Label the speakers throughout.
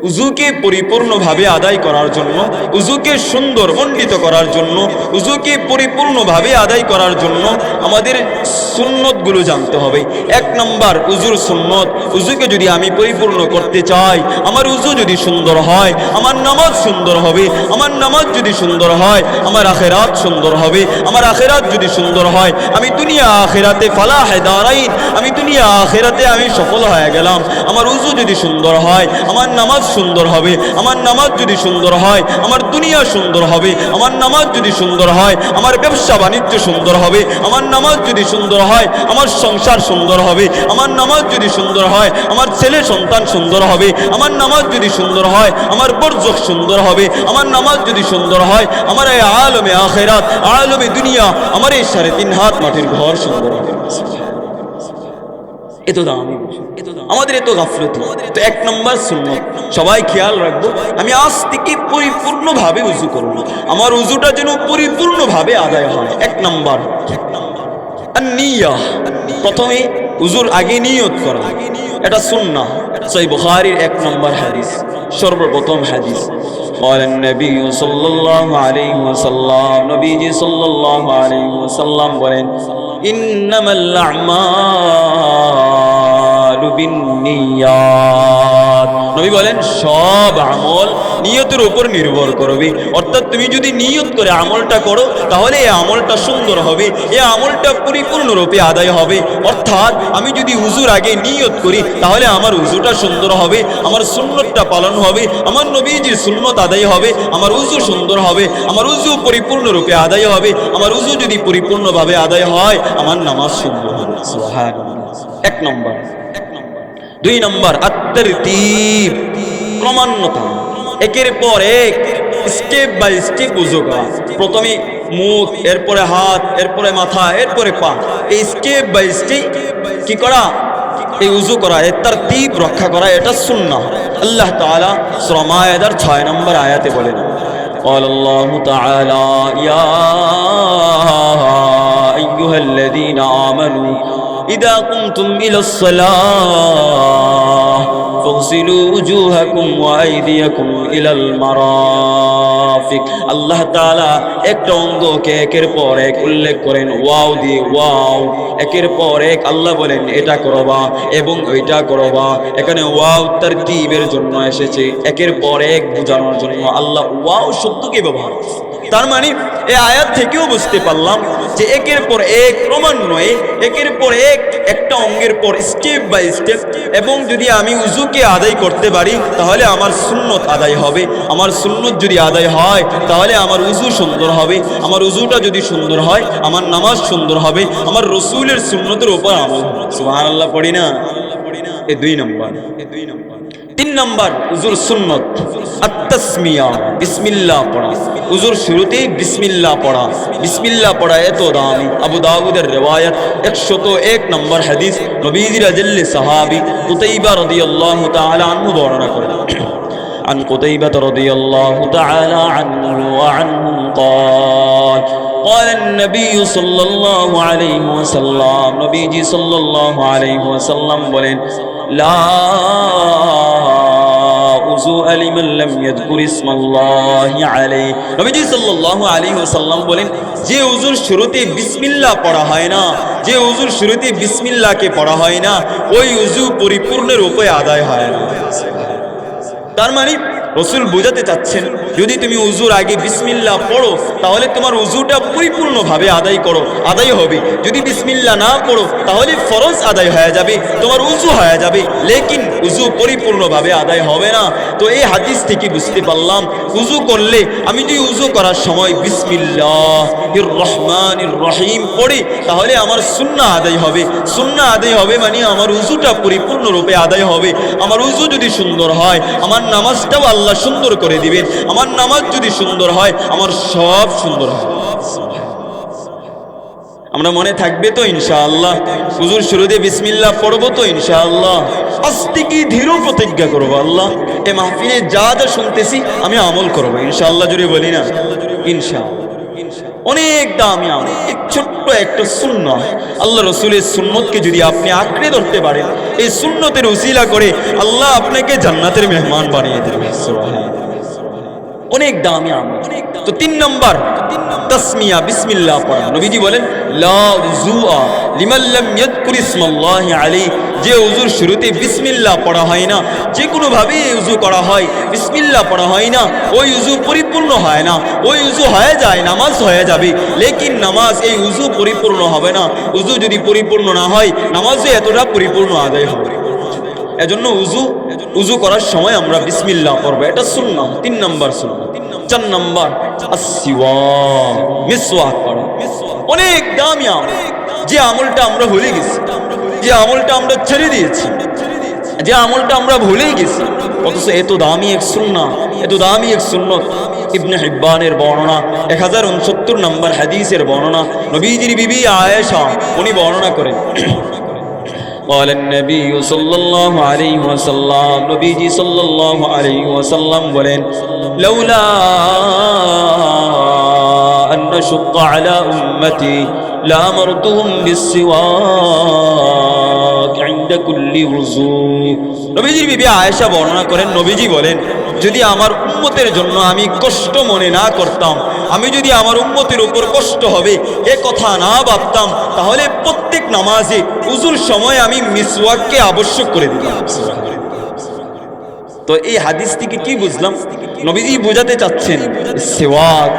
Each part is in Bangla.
Speaker 1: উযুকে পরিপূর্ণভাবে আদায় করার জন্য, উযুকে সুন্দর মণ্ডিত করার জন্য, উযুকে পরিপূর্ণভাবে আদায় করার জন্য আমাদের সুন্নতগুলো জানতে হবে। এক নম্বর উযুর সুন্নত, উযুকে যদি আমি পরিপূর্ণ করতে চাই, আমার উযু যদি সুন্দর হয়, আমার নামাজ সুন্দর হবে। আমার নামাজ যদি সুন্দর হয়, আমার আখিরাত সুন্দর হবে। আমার আখিরাত যদি সুন্দর হয়, আমি দুনিয়া আখিরাতে ফালাহে দারাইন, আমি দুনিয়া আখিরাতে আমি সফল হয়ে গেলাম। আমার উযু যদি সুন্দর হয়, আমার নামাজ সুন্দর হবে। আমার নামাজ যদি সুন্দর হয়, আমার দুনিয়া সুন্দর হবে। আমার নামাজ যদি সুন্দর হয়, আমার ব্যবসা বাণিজ্য সুন্দর হবে। আমার নামাজ যদি সুন্দর হয়, আমার সংসার সুন্দর হবে। আমার নামাজ যদি সুন্দর হয়, আমার ছেলে সন্তান সুন্দর হবে। আমার নামাজ যদি সুন্দর হয়, আমার বরজখ সুন্দর হবে। আমার নামাজ যদি সুন্দর হয়, আমার এই আলমে আখিরাত, আলমে দুনিয়া, আমার এই 3.5 হাত মাটির ঘর সুন্দর হবে। এত দামি, আমাদের এত গাফলতি। তো এক নম্বর সুন্নত সবাই খেয়াল রাখবো, আমি আজ থেকে পরিপূর্ণভাবে উযু করব। আমার উযুটা যেন পরিপূর্ণভাবে আদায় হয়। এক নম্বর নিয়াহ, প্রথমে উযুর আগে নিয়ত করা, এটা সুন্নাহ। সহিহ বুখারীর 1 নম্বর হাদিস, সর্বপ্রথম হাদিস। قال النبي صلى الله عليه وسلم, নবীজি সাল্লাল্লাহু আলাইহি ওয়াসাল্লাম বলেন, ইন্নামাল আমালু বিন্নিয়াত। নবী বলেন সব আমল নিয়তের উপর নির্ভর করবে। অর্থাৎ তুমি যদি নিয়ত করে আমলটা করো, তাহলে এই আমলটা সুন্দর হবে, এই আমলটা পরিপূর্ণরূপে আদায় হবে। অর্থাৎ আমি যদি উযুর আগে নিয়ত করি, তাহলে আমার উযুটা সুন্দর হবে, আমার সুন্নতটা পালন হবে, আমার নবীজির সুন্নত আদায় হবে, আমার উযু সুন্দর হবে, আমার উযু পরিপূর্ণরূপে আদায় হবে। আমার উযু যদি পরিপূর্ণভাবে আদায় হয়, আমার নামাজ সুন্দর হবে। সুবহানাল্লাহ। এক নম্বর। 2 নম্বর আত-তারতীব, ক্রমান্বতা, একের পর এক, স্টেপ বাই স্টেপ উযু করা। প্রথমে মুখ, এরপরে হাত, এরপরে মাথা, এরপরে পা, এই স্টেপ বাই স্টেপ কি করা, এই উযু করা, এর তারতীব রক্ষা করা, এটা সুন্নাহ। আল্লাহ তাআলা সূরা মায়েদার 6 নম্বর আয়াতে বলেন, قال الله تعالى يا أيها الذين آمنوا إذا قمتم إلى الصلاة فاغسلوا وجوهكم وأيديكم إلى المرافق। আল্লাহ তাআলা একটা অঙ্গকে একের পর এক উল্লেখ করেন, ওয়াও দিয়ে, ওয়াও, একের পর এক আল্লাহ বলেন এটা করবা এবং ওইটা করবা। এখানে ওয়াও তারতীবের জন্য এসেছে, একের পর এক বোঝানোর জন্য আল্লাহ ওয়াও শব্দকে ব্যবহার করেছে। তার মানে এই আয়াত থেকেও বুঝতে পারলাম যে একের পর এক ক্রমান্বয়ে, একের পর এক একটা অঙ্গের পর স্টেপ বাই স্টেপ। এবং যদি আমি উযুকে আদায় করতে পারি, তাহলে আমার সুন্নত আদায় হবে। আমার সুন্নত যদি আদায় হয়, তাহলে আমার উযু সুন্দর হবে। আমার উযুটা যদি সুন্দর হয়, আমার নামাজ সুন্দর হবে, আমার রাসূলের সুন্নতের উপর আমল হবে। সুবহানাল্লাহ পড়ি না? এই 2 নম্বর। 3 নম্বর উযুর সুন্নত আত-তাসমিয়া, বিসমিল্লাহ পড়া। উযুর শুরুতেই বিসমিল্লাহ পড়া। বিসমিল্লাহ পড়া এত দামি। আবু দাউদের রিওয়ায়াত 101 নম্বর হাদিস, নবীজির আজল্লি সাহাবী কুতাইবা রাদিয়াল্লাহু তাআলা আনহু বর্ণনা করেন, عن قتيبة رضي الله تعالى عنه وعنهم قال قال النبي صلى الله عليه وسلم, নবীজি সাল্লাল্লাহু আলাইহি ওয়াসাল্লাম বলেন, লা উযু লিমান লাম ইয়াযকুর ইসমাল্লাহি আলাইহি। নবীজি সাল্লাল্লাহু আলাইহি ওয়াসাল্লাম বলেন, যে উযুর শুরুতে বিসমিল্লাহ পড়া হয় না, যে উযুর শুরুতে বিসমিল্লাহকে পড়া হয় না, ওই উযু পরিপূর্ণ রূপে আদায় হয় না। তার মানে রাসূল বোঝাতে চাচ্ছেন, যদি তুমি উযুর আগে বিসমিল্লাহ পড়ো, তাহলে তোমার উযুটা পরিপূর্ণভাবে আদায় হবে। যদি বিসমিল্লাহ না পড়ো, তাহলে ফরজ আদায় হয়ে যাবে, তোমার উযু হয়ে যাবে, লেকিন উযু পরিপূর্ণভাবে আদায় হবে না। তো এই হাদিস থেকে বুঝতে পারলাম, উযু করলে আমি যদি উযু করার সময় বিসমিল্লাহির রহমানির রহিম পড়ি, তাহলে আমার সুন্নাহ আদায় হবে। সুন্নাহ আদায় হবে মানে আমার উযুটা পরিপূর্ণরূপে আদায় হবে। আমার উযু যদি সুন্দর হয়, আমার নামাজটাও আল্লাহ সুন্দর করে দিবেন। আমার নামাজ যদি সুন্দর হয়, আমার সব সুন্দর হবে। আমরা মনে থাকবে তো ইনশাআল্লাহ? হুজুর শুরুতে বিসমিল্লাহ পড়বো তো ইনশাআল্লাহ? আস্তে কি ধীর প্রতিজ্ঞা করবো, আল্লাহ এই মাহফিলে যা যা শুনতেছি আমি আমল করবো ইনশাআল্লাহ। জুড়ে বলি না ইনশাআল্লাহ। অনেক দামি আমল। এই ছোট্ট একটা সুন্নাহ, আল্লাহ রসুলের সুন্নতকে যদি আপনি আঁকড়ে ধরতে পারেন, এই সুন্নতের উসিলা করে আল্লাহ আপনাকে জান্নাতের মেহমান বানিয়ে দেবে। অনেক দামি আমল। তো 3 নম্বর তাসমিয়া, বিসমিল্লাহ পড়া। নবীজি বলেন লা উযুআ লিমান লাম ইয়াযকুর ইসমাল্লাহি আলাইহি, যে উযুর শুরুতে বিসমিল্লাহ পড়া হয় না, যে কোনো ভাবে উযু করা হয় বিসমিল্লাহ পড়া হয় না, ওই উযু পরিপূর্ণ হয় না। ওই উযু হয়ে যায়, নামাজ হয়ে যাবে, লেকিন নামাজ এই উযু পরিপূর্ণ হবে না। উযু যদি পরিপূর্ণ না হয়, নামাজে এতটা পরিপূর্ণ আদায় হবে। এজন্য উযু করার সময় আমরা বিসমিল্লাহ পড়ব, এটা সুন্নাহ। 3 নম্বর সুন্নাহ। 4 নম্বর আসওয়াক, মিসওয়াক করা। অনেক দামি আমল, যে আমলটা আমরা ভুলে গেছি, যে আমলটা আমরা ছেড়ে দিয়েছি, যে আমলটা আমরা ভুলেই গেছি, অথচ এত দামি এক সুন্নাহ, এত দামি এক সুন্নত। ইবনে হিব্বানের বর্ণনা, 1069 নম্বর হাদিসের বর্ণনা, নবীজির বিবি আয়েশা উনি বর্ণনা করেন, قال النبي صلى الله عليه وسلم, নবীজি সাল্লাল্লাহু আলাইহি ওয়াসাল্লাম বলেন, লাউলা আন আশুক্কা আলা উম্মতি লা'মারতুহুম বিসসিওয়াক ইনদা কুল্লি ওযু। নবীজির বিবি আয়েশা বর্ণনা করেন, নবীজি বলেন, যদি আমার উম্মতের জন্য আমি কষ্ট মনে না করতাম, আমি যদি আমার উম্মতের উপর কষ্ট হবে এ কথা না ভাবতাম, তাহলে প্রত্যেক নামাজে উযুর সময় আমি মিসওয়াককে আবশ্যক করে দিতাম। তো এই হাদিস থেকে কি বুঝলাম? নবীজি বোঝাতে চাচ্ছেন সিওয়াক,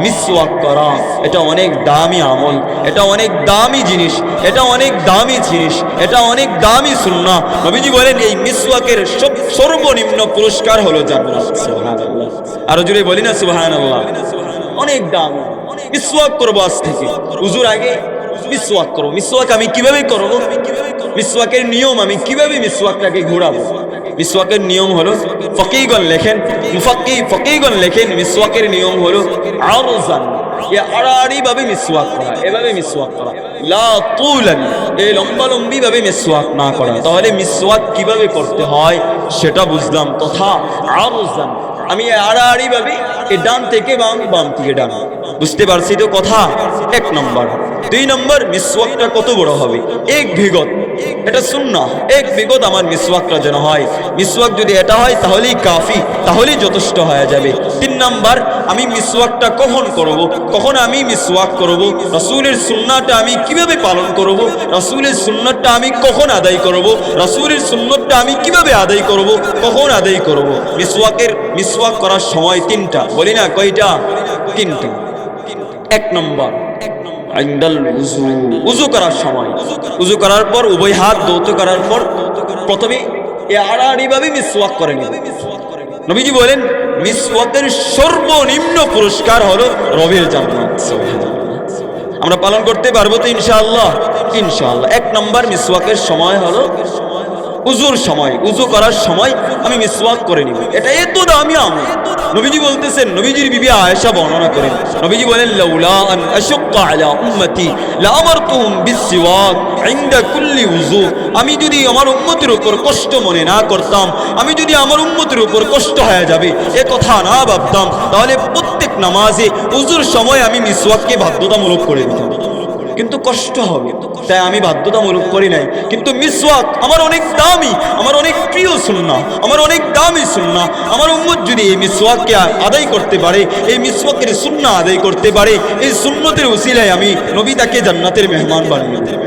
Speaker 1: মিসওয়াক করা এটা অনেক দামি আমল, এটা অনেক দামি জিনিস, এটা অনেক দামি জিনিস, এটা অনেক দামি সুন্নাহ। নবীজি বলেন এই মিসওয়াকের সর্বনিম্ন পুরস্কার হলো জান্নাত। সুবহানাল্লাহ, আরো জোরে বলি না সুবহানাল্লাহ। অনেক দামি। মিসওয়াক করবো আজ থেকে, উযুর আগে মিসওয়াক করব। মিসওয়াক আমি কিভাবে করব? মিসওয়াকের নিয়ম, আমি কিভাবে মিসওয়াকটাকে ঘোরাবো? মিসওয়াকের নিয়ম হলো, ফকিগণ লেখেন, ফকিগণ লেখেন, মিসওয়াকের নিয়ম হলো আরজান, আড়াআড়ি ভাবে মিসওয়াক করা, এভাবে মিসওয়াক করা, লা তুলান, এই লম্বালম্বি ভাবে মিসওয়াক না করা। তাহলে মিসওয়াক কিভাবে করতে হয় সেটা বুঝলাম। তথা আরজান, আমি আড়াআড়ি ভাবে ডান থেকে বাম, বাম থেকে ডান, বুঝতে পারছি তো কথা? 1 নম্বর। 2 নম্বর, মিসওয়াকটা কত বড় হবে? 1 বিঘত, এটা সুন্নাহ। 1 বিঘত আমার মিসওয়াকটা যেন হয়। মিসওয়াক যদি এটা হয় তাহলেই কাফি, তাহলেই যথেষ্ট হয়ে যাবে। 3 নম্বর, আমি মিসওয়াকটা কখন করব, কখন আমি মিসওয়াক করব, রাসূলের সুন্নাহটা আমি কিভাবে পালন করব, রাসূলের সুন্নাহটা আমি কখন আদায় করব, রাসূলের সুন্নাহটা আমি কিভাবে আদায় করব, কখন আদায় করব। মিসওয়াক করার সময় 3টা, বলি না কয়টা? 3টা। 1 নম্বর ইনদাল উযু, উযু করার সময়, উযু করার পর উভয় হাত ধৌত করার পর প্রথমে আড়াআড়ি ভাবে মিসওয়াক করে নিব। নবীজি বলেন মিসওয়াকের সর্বনিম্ন পুরস্কার হলো রবের জান্নাত। আমরা পালন করতে পারবো তো ইনশাআল্লাহ? ইনশাআল্লাহ। 1 নম্বর মিসওয়াকের সময় হলো উযুর সময়, উযু করার সময় আমি মিসওয়াক করে নিব। এটা এত দামি আমল। নবীজি বলতেছেন, নবীজির বিবি আয়েশা বর্ণনা করেন, নবীজি বলেন লাউলা আন আশুক্কা আলা উম্মতি লা'মারতুহুম বিসসিওয়াক ইনদা কুল্লি ওযু, আমি যদি আমার উম্মতের উপর কষ্ট মনে না করতাম, আমি যদি আমার উম্মতের উপর কষ্ট হয়ে যাবে এ কথা না ভাবতাম, তাহলে প্রত্যেক নামাজে উযুর সময় আমি মিসওয়াককে বাধ্যতামূলক করে দিতাম। কিন্তু কষ্ট হবে তাই আমি বাধ্যতামূলক করি নাই। কিন্তু মিসওয়াক আমার অনেক দামি, আমার অনেক প্রিয় সুন্নাহ, আমার অনেক দামি সুন্নাহ। আমার উম্মত যদি এই মিসওয়াককে আদায় করতে পারে, এই মিসওয়াকের সুন্নাহ আদায় করতে পারে, এই সুন্নতের উসিলায় আমি নবী তাকে জান্নাতের মেহমান বানিয়ে দেব।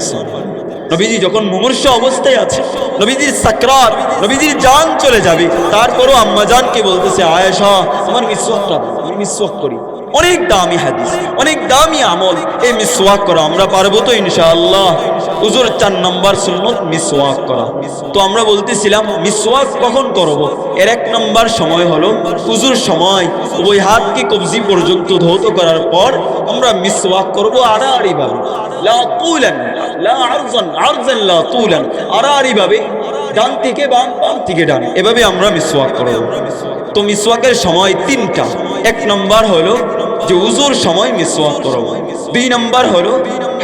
Speaker 1: নবীজি যখন মুমূর্ষ অবস্থায় আছে, নবীজির সাকরাত, নবীজির জান চলে যাবে, তারপরও আম্মা জানকে বলতেছে আয়েশা আমার মিসওয়াকটা, আমি মিসওয়াক করি। অনেক দামি হাদিস, অনেক দামি আমল এই মিসওয়াক করা। আমরা পারবো তো ইনশাআল্লাহ? উযুর 4 নম্বর সুন্নত মিসওয়াক করা। তো আমরা বলতেছিলাম মিসওয়াক কখন করব? এর 1 নম্বর সময় হলো উযুর সময়, উভয় হাতকে কবজি পর্যন্ত ধৌত করার পর আমরা মিসওয়াক করব আড়াআড়ি ভাবে, লা তুলান লা আরজান, আরজান লা তুলান, আড়াআড়ি ভাবে, ডান থেকে বাম, বাম থেকে ডান, এভাবে আমরা মিসওয়াক করব। তো মিসওয়াকের সময় 3টা। 1 নম্বর হলো যে উযুর সময় মিসওয়াক করব। 2 নম্বর হলো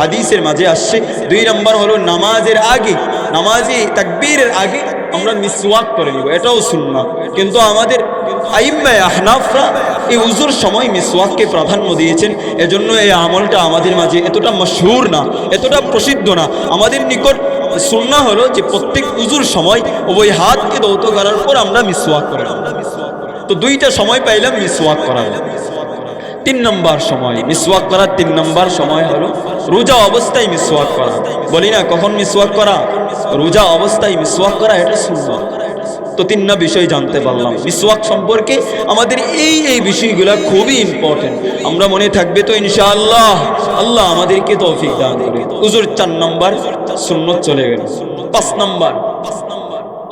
Speaker 1: হাদিসের মাঝে আসছে, 2 নম্বর হলো নামাজের আগে, নামাজে তাকবীরের আগে আমরা মিসওয়াক করে নিব, এটাও সুন্নাহ। কিন্তু আমাদের আইম্মায়ে আহনাফরা এই উজুর সময় মিসওয়াককে প্রাধান্য দিয়েছেন। এজন্য এই আমলটা আমাদের মাঝে এতটা মশহুর না, এতটা প্রসিদ্ধ না। আমাদের নিকট সুন্নাহ হলো যে প্রত্যেক উজুর সময় উভয় হাতকে ধৌত করার পর আমরা মিসওয়াক করলাম। তো দুইটা সময় পাইলাম মিসওয়াক করার। 3 নম্বর সময় মিসওয়াক করার 3 নম্বর সময় হলো রোজা অবস্থায় মিসওয়াক করা। বলি না কখন মিসওয়াক করা? রোজা অবস্থায় মিসওয়াক করা, এটা সুন্নাহ। তো 3টা বিষয় জানতে পারলাম মিসওয়াক সম্পর্কে। আমাদের এই বিষয়গুলো খুবই ইম্পর্টেন্ট, আমরা মনে থাকবে তো ইনশাআল্লাহ। আল্লাহ আমাদেরকে তৌফিক দান করে। উজুর 4 নম্বর সুন্নত চলে গেল। 5 নম্বর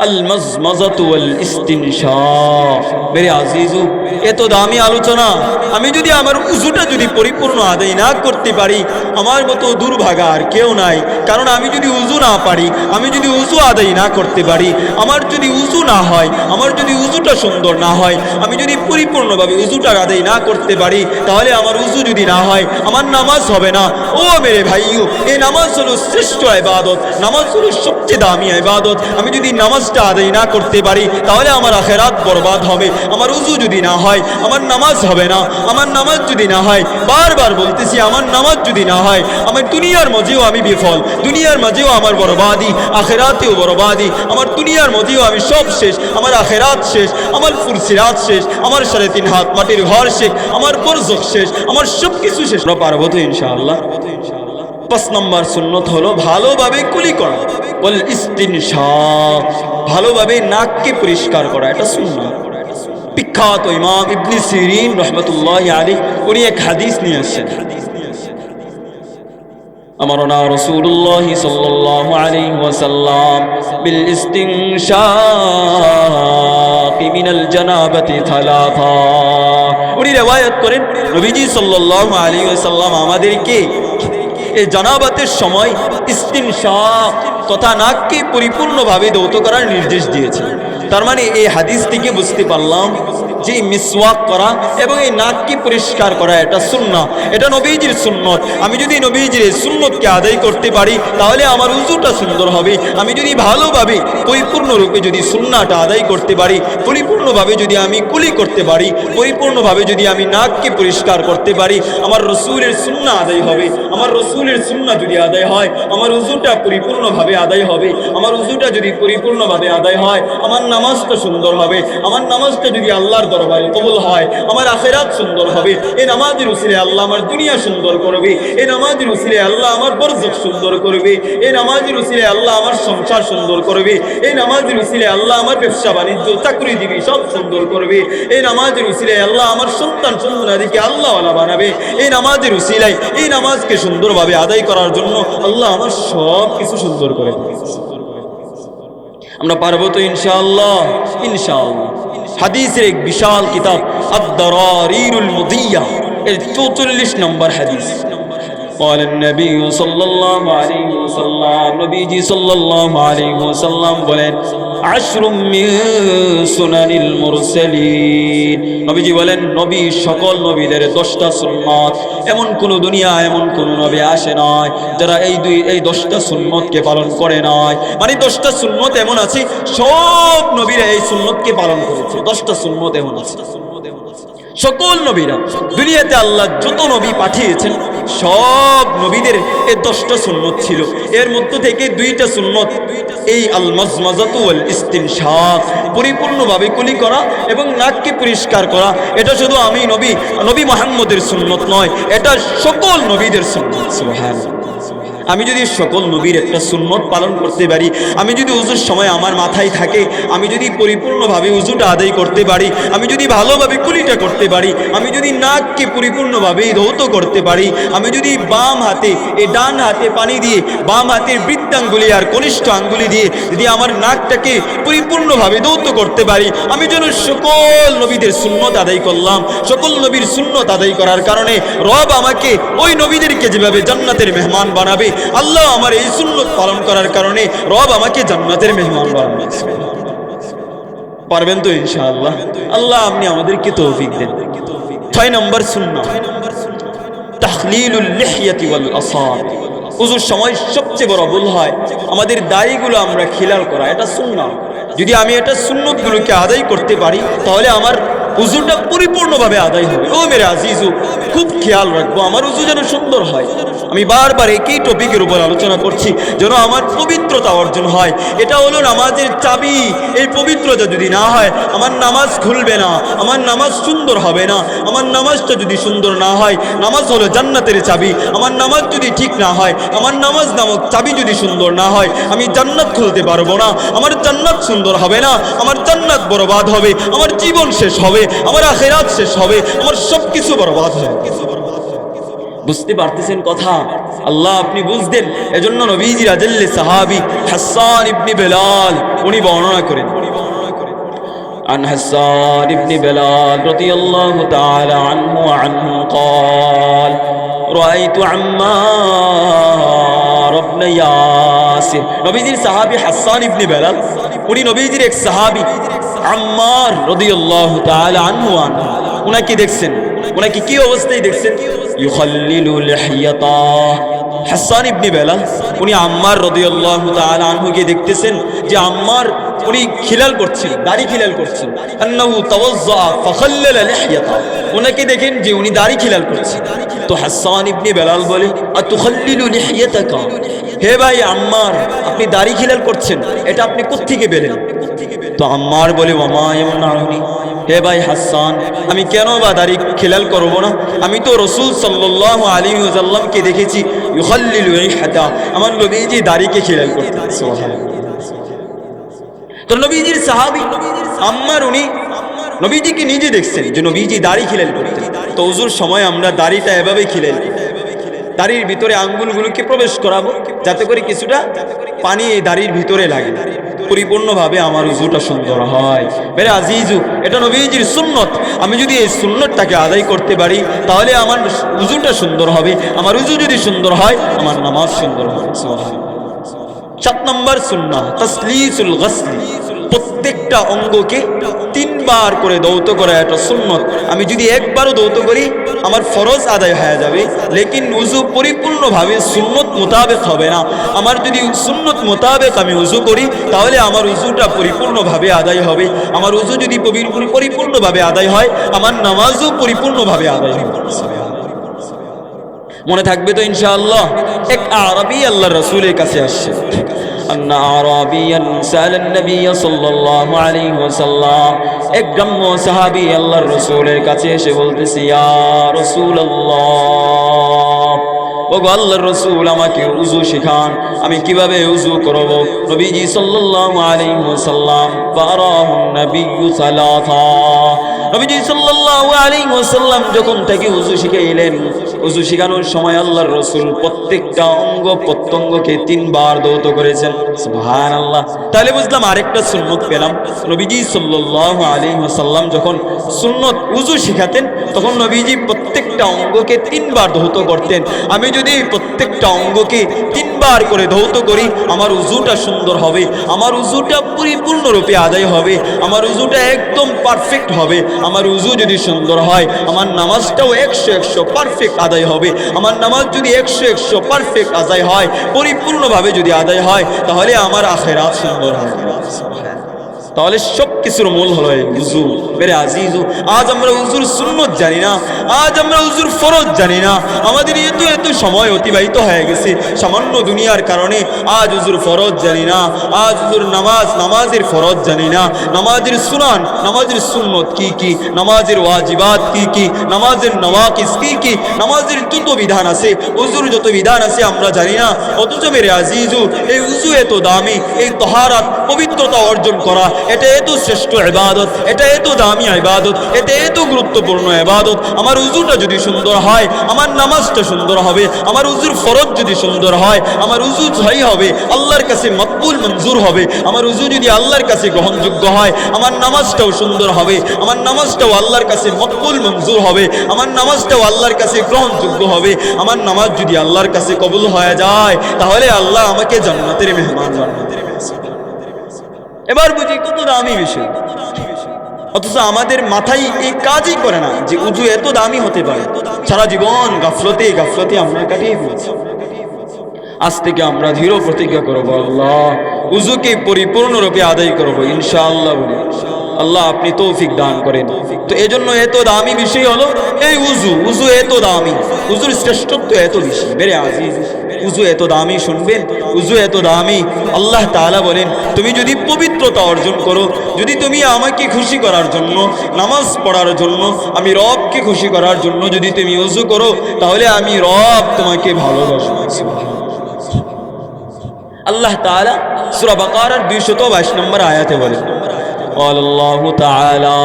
Speaker 1: আল মাজমাজাতু ওয়াল ইস্তিনশাক। মেরে আজিজু, এত দামি আলোচনা। আমি যদি আমার উজুটা যদি পরিপূর্ণ আদায় না করতে পারি, আমার মতো দুর্ভাগা আর কেউ নাই। কারণ আমি যদি উজু না পারি, আমি যদি উজু আদায় না করতে পারি, আমার যদি উজু না হয়, আমার যদি উজুটা সুন্দর না হয়, আমি যদি পরিপূর্ণভাবে উজুটা আদায় না করতে পারি, তাহলে আমার উজু যদি না হয় আমার নামাজ হবে না। ও মেরে ভাইয়ু, এই নামাজ হলো শ্রেষ্ঠ ইবাদত, নামাজ হলো সবচেয়ে দামি ইবাদত। আমি যদি নামাজটা আদায় না করতে পারি, তাহলে আমার আখিরাত বরবাদ হবে। আমার উজু যদি না হয় আমার নামাজ হবে না। আমার নামাজ যদি না হয়, বারবার বলতেছি, আমার নামাজ যদি না হয়, আমার দুনিয়ার মাঝেও আমি বিফল, দুনিয়ার মাঝেও আমার বরবাদি, আখিরাতেও বরবাদি। আমার দুনিয়ার মাঝেও আমি সব শেষ, আমার আখিরাত শেষ, আমার ফুরসিরাত শেষ, আমার 3.5 হাত মাটির ঘর শেষ, আমার বরজখ শেষ, আমার সব কিছু শেষ। আমরা পারবো তো ইনশাআল্লাহ। 5 নম্বর সুন্নত হলো ভালোভাবে কুলি করা, বল ইস্তিনশাক, ভালোভাবে নাককে পরিষ্কার করা, এটা সুন্নাত। বিখ্যাত ইমাম ইবনে সিরিন রাহমাতুল্লাহি আলাইহি উনি এক হাদিস নিয়ে আসেন। আমারনা রাসূলুল্লাহ সাল্লাল্লাহু আলাইহি ওয়াসাল্লাম বিল ইস্তিনশাক মিনাল জানাবাতি থালাথা। উনি riwayat করেন নবীজি সাল্লাল্লাহু আলাইহি ওয়াসাল্লাম আমাদেরকে এই জানাবাতের সময় ইস্তিনশাক তথা নাককে পরিপূর্ণভাবে ধৌত করার নির্দেশ দিয়েছেন। তার মানে এই হাদিস থেকে বুঝতে পারলাম যে মিসওয়াক করা এবং এই নাককে পরিষ্কার করা এটা সুন্নাহ, এটা নবীজির সুন্নত। আমি যদি নবীজির এই সুন্নতকে আদায় করতে পারি, তাহলে আমার উযুটা সুন্দর হবে। আমি যদি ভালোভাবে পরিপূর্ণরূপে যদি সুন্নাহটা আদায় করতে পারি, পরিপূর্ণভাবে যদি আমি কুলি করতে পারি, পরিপূর্ণভাবে যদি আমি নাককে পরিষ্কার করতে পারি, আমার রাসূলের সুন্নাহ আদায় হবে। আমার রাসূলের সুন্নাহ যদি আদায় হয়, আমার উযুটা পরিপূর্ণভাবে আদায় হবে। আমার উযুটা যদি পরিপূর্ণভাবে আদায় হয়, আমার নামাজটা সুন্দর হবে। আমার নামাজটা যদি আল্লাহর দরবারে কবুল হয়, আমার আখিরাত সুন্দর হবে। এই নামাজের উসিলায় আল্লাহ আমার দুনিয়া সুন্দর করবে। এই নামাজের উসিলায় আল্লাহ আমার বরজখ সুন্দর করবে। এই নামাজের উসিলায় আল্লাহ আমার সংসার সুন্দর করবে। এই নামাজের উসিলায় আল্লাহ আমার ব্যবসা বাণিজ্য চাকরিজীবী সব সুন্দর করবে। এই নামাজের উসিলায় আল্লাহ আমার সন্তান সন্তনাদিকে আল্লাহওয়ালা বানাবে। এই নামাজের উসিলায় এই নামাজকে সুন্দরভাবে আদায় করার জন্য আল্লাহ আমার সব কিছু সুন্দর করে দেবে। আমরা পারবো তো ইনশাআল্লাহ। ইনশাআল্লাহ। হাদিসের এক বিশাল কিতাব আদ-দারারিরুল মুদিয়া এর 44 নম্বর হাদিস। قال النبي صلى الله عليه وسلم, নবীজি সাল্লাল্লাহু আলাইহি ওয়াসাল্লাম বলেন, আশরুম মিন সুনানিল মুরসালিন। নবীজি বলেন, নবী সকল নবীদের 10টা সুন্নাত, এমন কোন দুনিয়া এমন কোন নবী আসে নাই যারা এই 10টা সুন্নতকে পালন করে নাই। মানে 10টা সুন্নত এমন আছে, সব নবীরা এই সুন্নতকে পালন করেছে। 10টা সুন্নত এমন আছে, সকল নবীরা দুনিয়াতে আল্লাহ যত নবী পাঠিয়েছেন সব নবীদের এই 10টা সুন্নত ছিল। এর মধ্য থেকে 2টা সুন্নত, এই আল মাজমাজাতু ওয়াল ইস্তিনশাক, পরিপূর্ণভাবে কুলি করা এবং নাককে পরিষ্কার করা। এটা শুধু নবী মুহাম্মদের সুন্নত নয়, এটা সকল নবীদের সুন্নত। সুবহানাল্লাহ। আমি যদি সকল নবীর একটা সুন্নত পালন করতে পারি, আমি যদি উজুর সময় আমার মাথায় থাকে, আমি যদি পরিপূর্ণভাবে উজুটা আদায় করতে পারি, আমি যদি ভালোভাবে কুলিটা করতে পারি, আমি যদি নাককে পরিপূর্ণভাবে ধৌত করতে পারি, আমি যদি বাম হাতে এই ডান হাতে পানি দিয়ে বাম হাতের বৃদ্ধাঙ্গুলি আর কনিষ্ঠ আঙ্গুলি দিয়ে যদি আমার নাকটাকে পরিপূর্ণভাবে ধৌত করতে পারি, আমি যেন সকল নবীদের সুন্নত আদায় করলাম। সকল নবীর সুন্নত আদায় করার কারণে রব আমাকে ওই নবীদেরকে যেভাবে জান্নাতের মেহমান বানাবে, আল্লাহ আমার এই সুন্নত পালন করার কারণে রব আমাকে জান্নাতের মেহমান বানাবে। পারবেন তো ইনশাআল্লাহ। আল্লাহ আপনি আমাদেরকে তৌফিক দেন। 6 নম্বর সুন্নাহ তাখলিলুল লিহইয়াতি ওয়াল আসাবি। উযুর সময় সবচেয়ে বড় ভুল হয় আমাদের দাড়িগুলো আমরা খিলাল করা, এটা সুন্নাহ। যদি আমি এটা সুন্নতগুলোকে আদায় করতে পারি, তাহলে আমার উজুটা পরিপূর্ণভাবে আদায় হবে। ও মেরে আজিজু, খুব খেয়াল রাখবো আমার উজু যেন সুন্দর হয়। আমি বারবার একই টপিকের উপর আলোচনা করছি, যেন আমার পবিত্রতা অর্জন হয়। এটা হলো নামাজের চাবি। এই পবিত্রতা যদি না হয়, আমার নামাজ খুলবে না, আমার নামাজ সুন্দর হবে না। আমার নামাজটা যদি সুন্দর না হয়, নামাজ হলো জান্নাতের চাবি। আমার নামাজ যদি ঠিক না হয়, আমার নামাজ নামক চাবি যদি সুন্দর না হয়, আমি জান্নাত খুলতে পারবো না। আমার জান্নাত সুন্দর হবে না, আমার জান্নাত বরবাদ হবে, আমার জীবন শেষ হবে, আমার আখিরাত শেষ হবে, আমার সবকিছু বরবাদ হবে। বুঝতে পারতেছেন কথা? আল্লাহ আপনি বুঝতেন। এজন্য নবীজির আজল্লে সাহাবী হাসান ইবনে বেলাল উনি বর্ণনা করেন, عن حسان بن بلال رضي الله تعالى عنه وعنه قال رأيت عمار بن ياسر। নবীজির সাহাবী হাসান ইবনে বেলাল, উনি নবীজির এক সাহাবী আম্মার রাদিয়াল্লাহু তাআলা আনহু উনাকে দেখছেন। উনাকে কি অবস্থায় দেখছেন? ইউখাল্লিলু লিহিয়াতা। হাসান ইবনে বেলাল উনি আম্মার রাদিয়াল্লাহু তাআলা আনহুকে দেখতেছেন যে আম্মার উনি খিলাল করছেন, দাড়ি খিলাল করছেন। আন্নাহু তাওয়াজ্জা ফাখাল্লালা লিহিয়াতা। উনাকে দেখেন যে উনি দাড়ি খিলাল করছেন। তো হাসান ইবনে বেলাল বলে, আতুখাল্লিলু লিহিয়াতাকা, হে ভাই আম্মার, আপনি দাড়ি খিলাল করছেন, এটা আপনি কোত্থেকে পেলেন? তো আম্মার বলে, ওয়ামা ইয়ামনাউনি, হে ভাই হাসান, আমি কেন বা দাড়ি খিলাল করব না? আমি তো রাসূল সাল্লাল্লাহু আলাইহি ওয়াসাল্লামকে দেখেছি ইউখাল্লিলু লিহিয়াতা, আমার নবীজি দাড়িকে খিলাল করতেন। সুবহানাল্লাহ। তো নবীজির সাহাবী আম্মার উনি নবীজিকে নিজে দেখছেন যে নবীজি দাড়ি খিলাল করতেন। তো ওযুর সময় আমরা দাড়িটা এভাবে খিলাল, দাড়ির ভিতরে আঙ্গুলগুলোকে প্রবেশ করাবো যাতে করে কিছুটা পানি এই দাড়ির ভিতরে লাগে, পরিপূর্ণভাবে আমার উযুটা সুন্দর হয়। মেরে আজিজু, এটা নবীজির সুন্নত। আমি যদি এই সুন্নতটাকে আদায় করতে পারি, তাহলে আমার উযুটা সুন্দর হবে। আমার উযু যদি সুন্দর হয়, আমার নামাজ সুন্দর হবে। সুবহানাল্লাহ। 7 নম্বর সুন্নাহ তাসলিসুল গসল। প্রত্যেকটা অঙ্গকে 3 বার করে দৌত করা একটা সুন্নত। আমি যদি একবারও দৌত করি, আমার ফরজ আদায় হয়ে যাবে, লেকিন উযু পরিপূর্ণভাবে সুন্নত মোতাবেক হবে না। আমার যদি সুন্নত মোতাবেক আমি উযু করি, তাহলে আমার উযুটা পরিপূর্ণভাবে আদায় হবে। আমার উযু যদি পরিপূর্ণভাবে আদায় হয়, আমার নামাজও পরিপূর্ণভাবে আদায় হবে। মনে থাকবে তো ইনশাআল্লাহ? এক আরবি আল্লাহর রাসূলের কাছে আসছে। আন্না আরাবিয়ান সালান নবী সাল্লাল্লাহু আলাইহি ওয়াসাল্লাম, এক গ্রাম্য সাহাবী আল্লাহর রাসূলের কাছে এসে বলতেছে, ইয়া রাসূলুল্লাহ, ওগো আল্লাহর রাসূল, আমাকে উযু শিখান, আমি কিভাবে উযু করব? নবীজি সাল্লাল্লাহু আলাইহি ওয়াসাল্লাম ফারাহুন নবিয়্যু সালাসা। নবীজি সাল্লাল্লাহু আলাইহি ওয়াসাল্লাম যখন তাকে উযু শিখাইলেন, উযু শিখানোর সময় আল্লাহর রাসূল প্রত্যেকটা অঙ্গ প্রত্যঙ্গকে 3 বার দৌত করেছেন। সুবহানাল্লাহ। তাহলে বুঝলাম আরেকটা সুন্নত পেলাম। নবীজি সাল্লাল্লাহু আলাইহি ওয়াসাল্লাম যখন সুন্নত উযু শিখাতেন, তখন নবীজি প্রত্যেকটা অঙ্গকে 3 বার দৌত করতেন। আমি যদি প্রত্যেকটা অঙ্গকে 3 বার করে দৌত করি, আমার উযুটা সুন্দর হবে, আমার উযুটা পরিপূর্ণরূপে আদায় হবে, আমার উযুটা একদম পারফেক্ট হবে। আমার উযু যদি সুন্দর হয়, আমার নামাজটাও 100 পারফেক্ট আদায় হবে। আমার নামাজ যদি 100 পারফেক্ট আদায় হয়, পরিপূর্ণভাবে যদি আদায় হয়, তাহলে আমার আখিরাত সুন্দর হবে। তাহলে সব কিছুর মূল হলো এই উযু। মেরে আজিজু, আজ আমরা উযুর সুন্নত জানি না, আজ আমরা উযুর ফরজ জানি না। আমাদের এত সময় অতিবাহিত হয়ে গেছে সামান্য দুনিয়ার কারণে। আজ উযুর ফরজ জানি না, আজ উযুর নামাজের ফরজ জানি না, নামাজের সুনান, নামাজের সুন্নত কি কি, নামাজের ওয়াজিবাত কি কি, নামাজের নওয়াকিস কি কি, নামাজের যত বিধান আছে, উযুর যত বিধান আছে আমরা জানি না। অথচ মেরে আজিজু, এই উযু এত দামি, এই তাহারাত পবিত্রতা অর্জন করা, এটা এত শ্রেষ্ঠ ইবাদত, এটা এত দামি ইবাদত, এটা এত গুরুত্বপূর্ণ ইবাদত। আমার উযুটা যদি সুন্দর হয়, আমার নামাজটা সুন্দর হবে। আমার উযুর ফরজ যদি সুন্দর হয়, আমার উযু সহি হবে, আল্লাহর কাছে মকবুল মঞ্জুর হবে। আমার উযু যদি আল্লাহর কাছে গ্রহণযোগ্য হয়, আমার নামাজটাও সুন্দর হবে, আমার নামাজটাও আল্লাহর কাছে মকবুল মঞ্জুর হবে, আমার নামাজটাও আল্লাহর কাছে গ্রহণযোগ্য হবে। আমার নামাজ যদি আল্লাহর কাছে কবুল হয়ে যায়, তাহলে আল্লাহ আমাকে জান্নাতের মেহমান বানাবে। এবার বুঝি কত দামি বিষয়। অথচ আমাদের মাথায় এই কাজই করে না যে উযু এত দামি হতে পারে। সারা জীবন গাফলতে আমরা কাটিয়ে ফেলছি। আজ থেকে আমরা দৃঢ় প্রতিজ্ঞা করবো, আল্লাহ উযুকে পরিপূর্ণরূপে আদায় করবো ইনশাআল্লাহ বলি। আল্লাহ আপনি তৌফিক দান করেন। তো এজন্য এত দামি বিষয় হলো এই উজু এত দামি, উজুর শ্রেষ্ঠত্ব এত বেশি। মেরে আজিজ, উজু এত দামি, শুনবেন উজু এত দামি। আল্লাহ তাআলা বলেন তুমি যদি পবিত্রতা অর্জন করো, যদি তুমি আমাকে খুশি করার জন্য, নামাজ পড়ার জন্য, আমি রবকে খুশি করার জন্য যদি তুমি উজু করো, তাহলে আমি রব তোমাকে ভালোবাসবো। আল্লাহ তাআলা সূরা বাকারার 222 নম্বর আয়াতে বলেন قال الله تعالى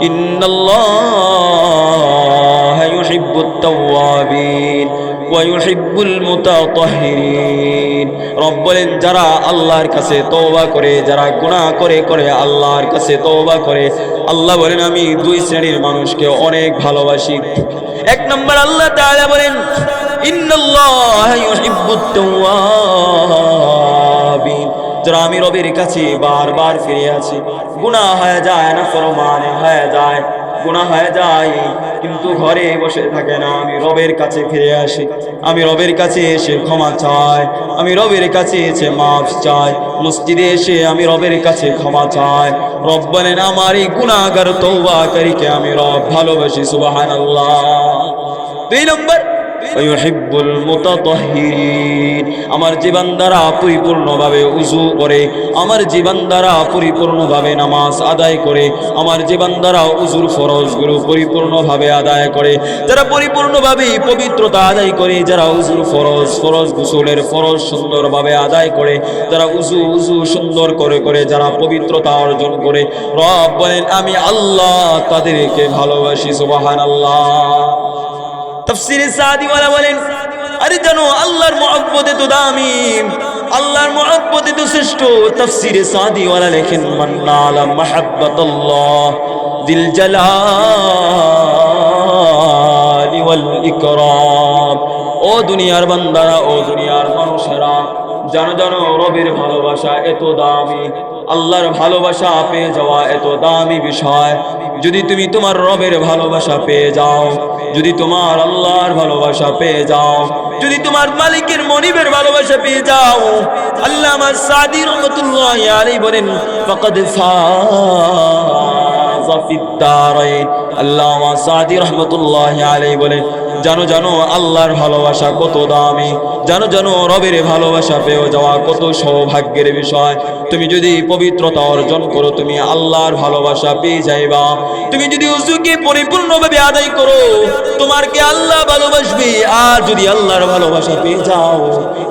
Speaker 1: إن الله يحب التوابين ويحب المتطهرين। রব বলেন যারা আল্লাহর কাছে তওবা করে, যারা গুনাহ করে করে আল্লাহর কাছে তওবা করে, আল্লাহ বলেন আমি দুই শ্রেণীর মানুষকে অনেক ভালোবাসি। এক নম্বর আল্লাহ তাআলা বলেন ইন্নাল্লাহা ইউহিব্বুত তাওয়াবিন, যারা আমি রবের কাছে বারবার ফিরে আসি। গুনাহ হয়ে যায় না, ফরমানে হয়ে যায়, গুনাহ হয়ে যায়, কিন্তু ঘরে বসে থাকে না, আমি রবের কাছে ফিরে আসি, আমি রবের কাছে এসে ক্ষমা চাই, আমি রবের কাছে এসে মাফ চাই, মসজিদে এসে আমি রবের কাছে ক্ষমা চাই। রব বলেন আমার এই গুনাহগার তওবাকারীকে আমি রব ভালোবাসি। সুবহানাল্লাহ। দুই নম্বর ওয়াইউহিব্বুল মুতাতাহহিরিন, আমার জীবন দ্বারা পরিপূর্ণভাবে উযু করে, আমার জীবন দ্বারা পরিপূর্ণভাবে নামাজ আদায় করে, আমার জীবন দ্বারা উযুর ফরজগুলো পরিপূর্ণভাবে আদায় করে, যারা পরিপূর্ণভাবে পবিত্রতা আদায় করে, যারা উযুর ফরজ গোসলের ফরজ সুন্দরভাবে আদায় করে, যারা উযু সুন্দর করে করে যারা পবিত্রতা অর্জন করে, রব বলেন আমি আল্লাহ তাদেরকে ভালোবাসি। সুবহানাল্লাহ। তাফসীরে সাদি ওয়ালা বলেন আরে জানো আল্লাহর মুহাব্বত এত দামি, আল্লাহর মুহাব্বত এত শ্রেষ্ঠ। তাফসীরে সাদি ওয়ালা লেখেন মান্নালা মাহাব্বাতুল্লাহ দিল জালালি ওয়াল ইকরাম। ও দুনিয়ার বান্দারা, ও দুনিয়ার মানুষেরা, জানো জানো রবের ভালোবাসা এত দামি, আল্লাহর ভালোবাসা পেয়ে যাওয়া এত দামি বিষয়। যদি তুমি তোমার রবের ভালোবাসা পেয়ে যাও, যদি তোমার আল্লাহর ভালোবাসা পেয়ে যাও, যদি তোমার মালিকের মনিবের ভালোবাসা পেয়ে যাও, আল্লামা সাদি রাহমাতুল্লাহি আলাইহি বলেন ফাকাদ ফাযা ফিদ দারাইন। আল্লামা সাদি রাহমাতুল্লাহি আলাইহি বলেন জানো জানো আল্লাহর ভালোবাসা কত দামি, জানো জানো রবের ভালোবাসা পেয়ে যাওয়া কত সৌভাগ্যের বিষয়। তুমি যদি পবিত্রতা অর্জন করো, তুমি আল্লাহর ভালোবাসা পেয়ে যাইবা। তুমি যদি উযুকে পরিপূর্ণভাবে আদায় করো, তোমাকে আল্লাহ ভালোবাসবে। আর যদি আল্লাহর ভালোবাসা পেয়ে যাও,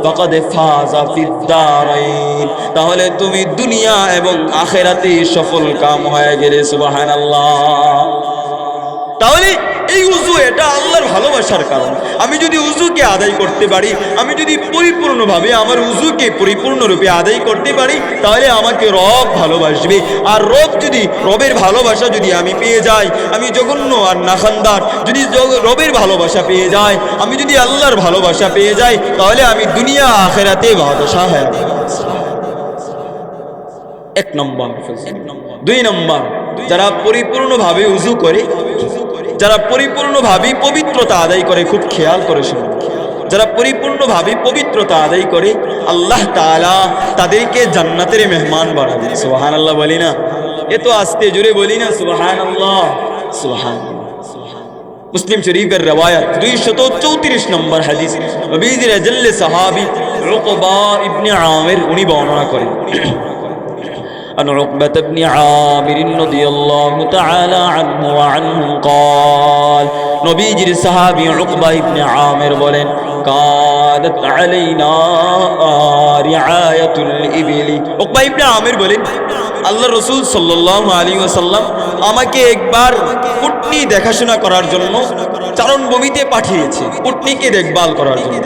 Speaker 1: ফাকাদ ফাযা ফিদ দারাইন, তাহলে তুমি দুনিয়া এবং আখিরাতে সফল কাম হয়ে গেলে। সুবহানাল্লাহ। তাহলে এই উযু এটা আল্লাহর ভালোবাসার কারণ। আমি যদি উযুকে আদায় করতে পারি, আমি যদি পরিপূর্ণভাবে আমার উযুকে পরিপূর্ণরূপে আদায় করতে পারি, তাহলে আমাকে রব ভালোবাসবে। আর রবের ভালোবাসা যদি আমি পেয়ে যাই, আমি জঘন্য আর নাখানদার যদি রবের ভালোবাসা পেয়ে যাই, আমি যদি আল্লাহর ভালোবাসা পেয়ে যাই, তাহলে আমি দুনিয়া আখিরাতে বাদশাহ হয়ে যাব। এক নম্বর। দুই নম্বর, যারা পরিপূর্ণভাবে উযু করে, যারা পরিপূর্ণভাবে পবিত্রতা আদায় করে, খুব খেয়াল করে শুনুন, যারা পরিপূর্ণভাবে পবিত্রতা আদায় করে, আল্লাহ তাআলা তাদেরকে জান্নাতের মেহমান বানাবেন। সুবহানাল্লাহ বলি না? এ তো আস্তে জোরে বলি না সুবহানাল্লাহ। সুবহানাল্লাহ। মুসলিম শরীফের রওয়ায়াত 234 নম্বর হাদিস, নবীজির আজল্লে সাহাবী উকবা ইবনে আমির উনি বর্ণনা করেন عن عقبة بن عامر رضي الله تعالى عنه وعنه قال নবীজির সাহাবী উকবা ইবনে আমির বলেন কানাত আলাইনা রিআয়াতুল ইবলি। উকবা ইবনে আমির বলেন আল্লাহ রাসূল সাল্লাল্লাহু আলাইহি ওয়াসাল্লাম আমাকে একবার উটনি দেখাশোনা করার জন্য চারণভূমিতে পাঠিয়েছে, উটনিকে দেখভাল করার জন্য।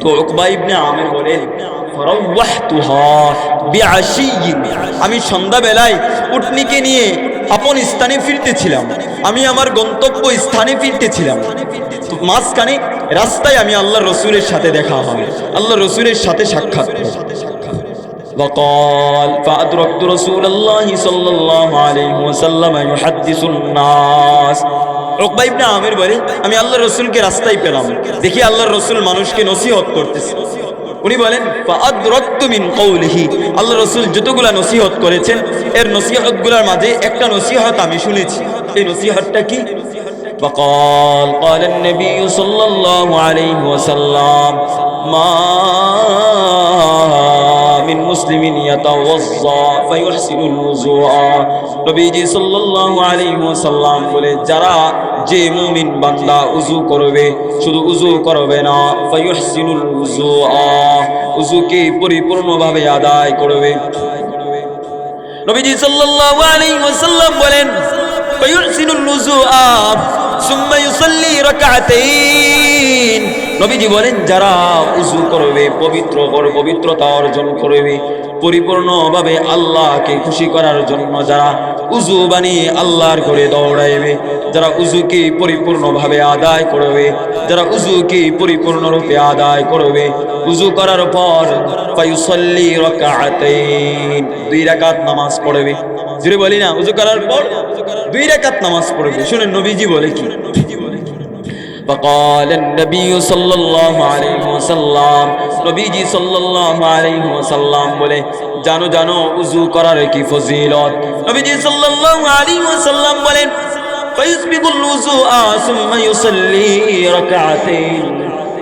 Speaker 1: তো উকবা ইবনে আমির বলেন আমি সন্ধ্যাবেলায় উটনিকে নিয়ে আপন স্থানে ফিরতেছিলাম, আমি আমার গন্তব্য স্থানে ফিরতেছিলাম। মাঝখানে রাস্তায় আমি আল্লাহ রসুলের সাথে দেখা হয়, আল্লাহ রসুলের সাথে সাক্ষাৎ। وقال فأدركت رسول الله صلى الله عليه وسلم يحدث الناس। উকবা ইবনে আমির বলে আমি আল্লাহ রসুলকে রাস্তায় পেলাম, দেখি আল্লাহ রসুল মানুষকে নসিহত করতেছে। উনি বলেন ফাআদরাকতু মিন কওলিহি, আল্লাহ রাসূল যতগুলা নসিহত করেছেন এর নসিহতগুলোর মাঝে একটা নসিহত আমি শুনেছি। এই নসিহতটা কি? قال النبي صلى الله عليه وسلم ما من مسلم يتوضا فيحسن الوضوء, নবীজি সাল্লাল্লাহু আলাইহি ওয়াসাল্লাম বলে যারা যে মুমিন বান্দা উযু করবে, শুধু উযু করবে না, ফায়ুহসিনুল উযুআ, উযুকে পরিপূর্ণভাবে আদায় করবে। নবীজি সাল্লাল্লাহু আলাইহি ওয়াসাল্লাম বলেন ফায়ুহসিনুল উযুআ সুম্মা ইউসাল্লি রাকাতাইন, নবীজি বলেন যারা উযু করবে, পবিত্রতা অর্জন করবে, পরিপূর্ণভাবে আল্লাহকে খুশি করার জন্য যারা উযু বানিয়ে আল্লাহর ঘরে দৌড়াইবে, যারা উযুকে পরিপূর্ণভাবে আদায় করবে, যারা উযুকে পরিপূর্ণরূপে আদায় করবে, উযু করার পর ফায়ুসাল্লি রাকাতাইন, 2 রাকাত নামাজ পড়বে। জোরে বলি না, উযু করার পর 2 রাকাত নামাজ পড়বে। শুনেন নবীজি বলে কি? فقال النبي صلى الله عليه وسلم, নবীজি সাল্লাল্লাহু আলাইহি ওয়াসাল্লাম বলে জানো জানো উযু করার কি ফজিলত। নবীজি সাল্লাল্লাহু আলাইহি ওয়াসাল্লাম বলেন ফায়ুসবিগুল উযুআ সুম্মা ইউসাল্লি রাকাতাইন,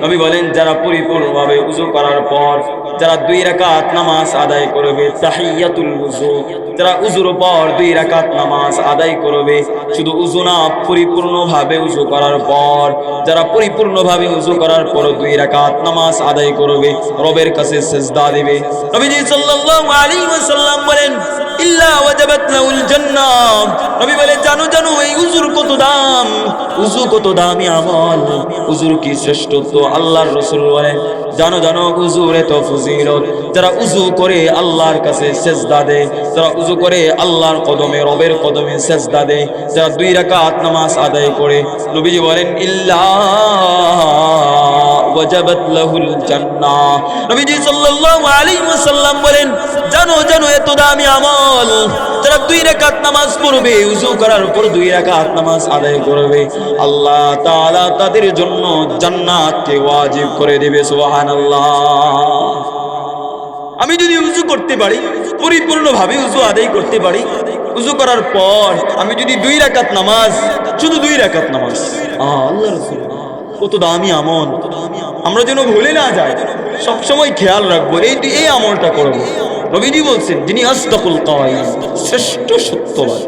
Speaker 1: নবী বলেন যারা পরিপূর্ণভাবে উযু করার পর যারা 2 রাকাত নামাজ আদায় করবে, তাহিয়াতুল উযু, যারা উযুর পর 2 রাকাত নামাজ আদায় করবে, শুধু উযু না, পরিপূর্ণভাবে উযু করার পর যারা পরিপূর্ণভাবে উযু করার পর 2 রাকাত নামাজ আদায় করবে, রবের কাছে সিজদা দিবে। নবীজি সাল্লাল্লাহু আলাইহি ওয়াসাল্লাম বলেন ইল্লা ওয়াজাবাত লাহুল জান্নাহ, নবী বলেন জানো জানো এই উযুর কত দাম, উযু কত দামি আমল, উযুর কি শ্রেষ্ঠত্ব। আল্লাহর রাসূল বলেন জানো জানো উযুর এত ফজিলত, যারা উযু করে আল্লাহর কাছে সিজদা দেয়, যারা উযু করে আল্লাহর কদমে, রবের কদমে সিজদা দেয়, যারা 2 রাকাত নামাজ আদায় করে, নবীজি বলেন ইল্লা ওয়াজাবাত লাহুল জান্নাহ, নবীজি সাল্লাল্লাহু আলাইহি ওয়াসাল্লাম বলেন জানো জানো এত দামি আমল, যারা 2 রাকাত নামাজ পড়বে, উযু করার পর 2 রাকাত নামাজ আদায় করবে, আল্লাহ তাআলা তাদের জন্য জান্নাতকে ওয়াজিব করে দিবে। সুবহানাল্লাহ। আমি যদি উযু করতে পারি, পরিপূর্ণভাবে উযু আদায় করতে পারি, উযু করার পর আমি যদি 2 রাকাত নামাজ, শুধু 2 রাকাত নামাজ, আল্লাহর রাসূল কত দামি আমল, আমরা যেন ভুলে না যাই, সব সময় খেয়াল রাখবো এই আমলটা করব। নবীজি বলছেন যিনি আসদাকুল কাওয়াইল, শ্রেষ্ঠ সত্যবাদী,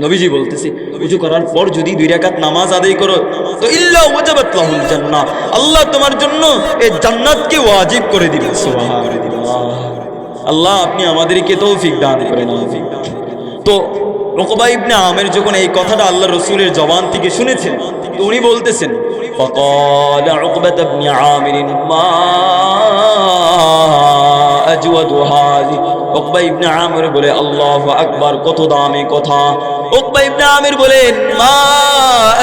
Speaker 1: নবীজি বলতেছে উযু করার পর যদি 2 রাকাত নামাজ আদায় করো তো ইল্লা ওয়াজাবাত লাহুল জান্নাহ, আল্লাহ তোমার জন্য এই জান্নাতকে ওয়াজিব করে দিবেন। সুবহানাল্লাহ। আল্লাহ আপনি আমাদেরকে তৌফিক দান করেন। তো উকবা ইবনে আমির যখন এই কথাটা আল্লাহর রাসূলের জবান থেকে শুনেছেন, তো উনি বলতেছেন ফাকাল উকবা ইবনে আমির মা আজওয়াদু হাযি, উকবা ইবনে আমির বলে আল্লাহু আকবার, কত দামি কথা। উকবা ইবনে আমির বলেন মা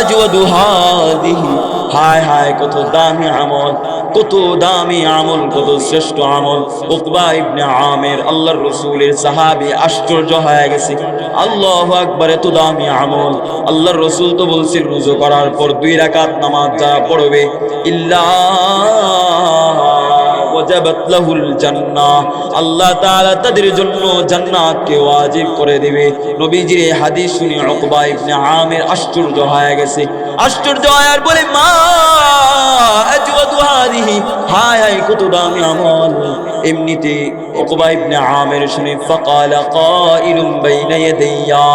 Speaker 1: আজওয়াদু হাযিহি, হায় হায় কত দামি আমল, কত দামি আমল, কত শ্রেষ্ঠ আমল। উকবা ইবনে আমির আল্লাহর রাসূলের সাহাবী আশ্চর্য হয়ে গেছে, আল্লাহু আকবার, এত দামি আমল। আল্লাহর রাসূল তো বলছেন ওযু করার পর 2 রাকাত নামাজ যারা পড়বে ইল্লা ওয়াজাবাত লাহুল জান্নাহ, আল্লাহ তাআলা তাদের জন্য জান্নাতকে ওয়াজিব করে দিবে। নবীজির এই হাদিস শুনে উকবা ইবনে আমির আশ্চর্য হয়ে গেছে, আশ্চর্য আর বলে মা আজওয়াদু হাযিহি, হায় হায় কত দামি আমল। এমনিতে উকবা ইবনে আমির শুনে ফাকালা কাইলুম বাইনা ইয়াদাইয়া,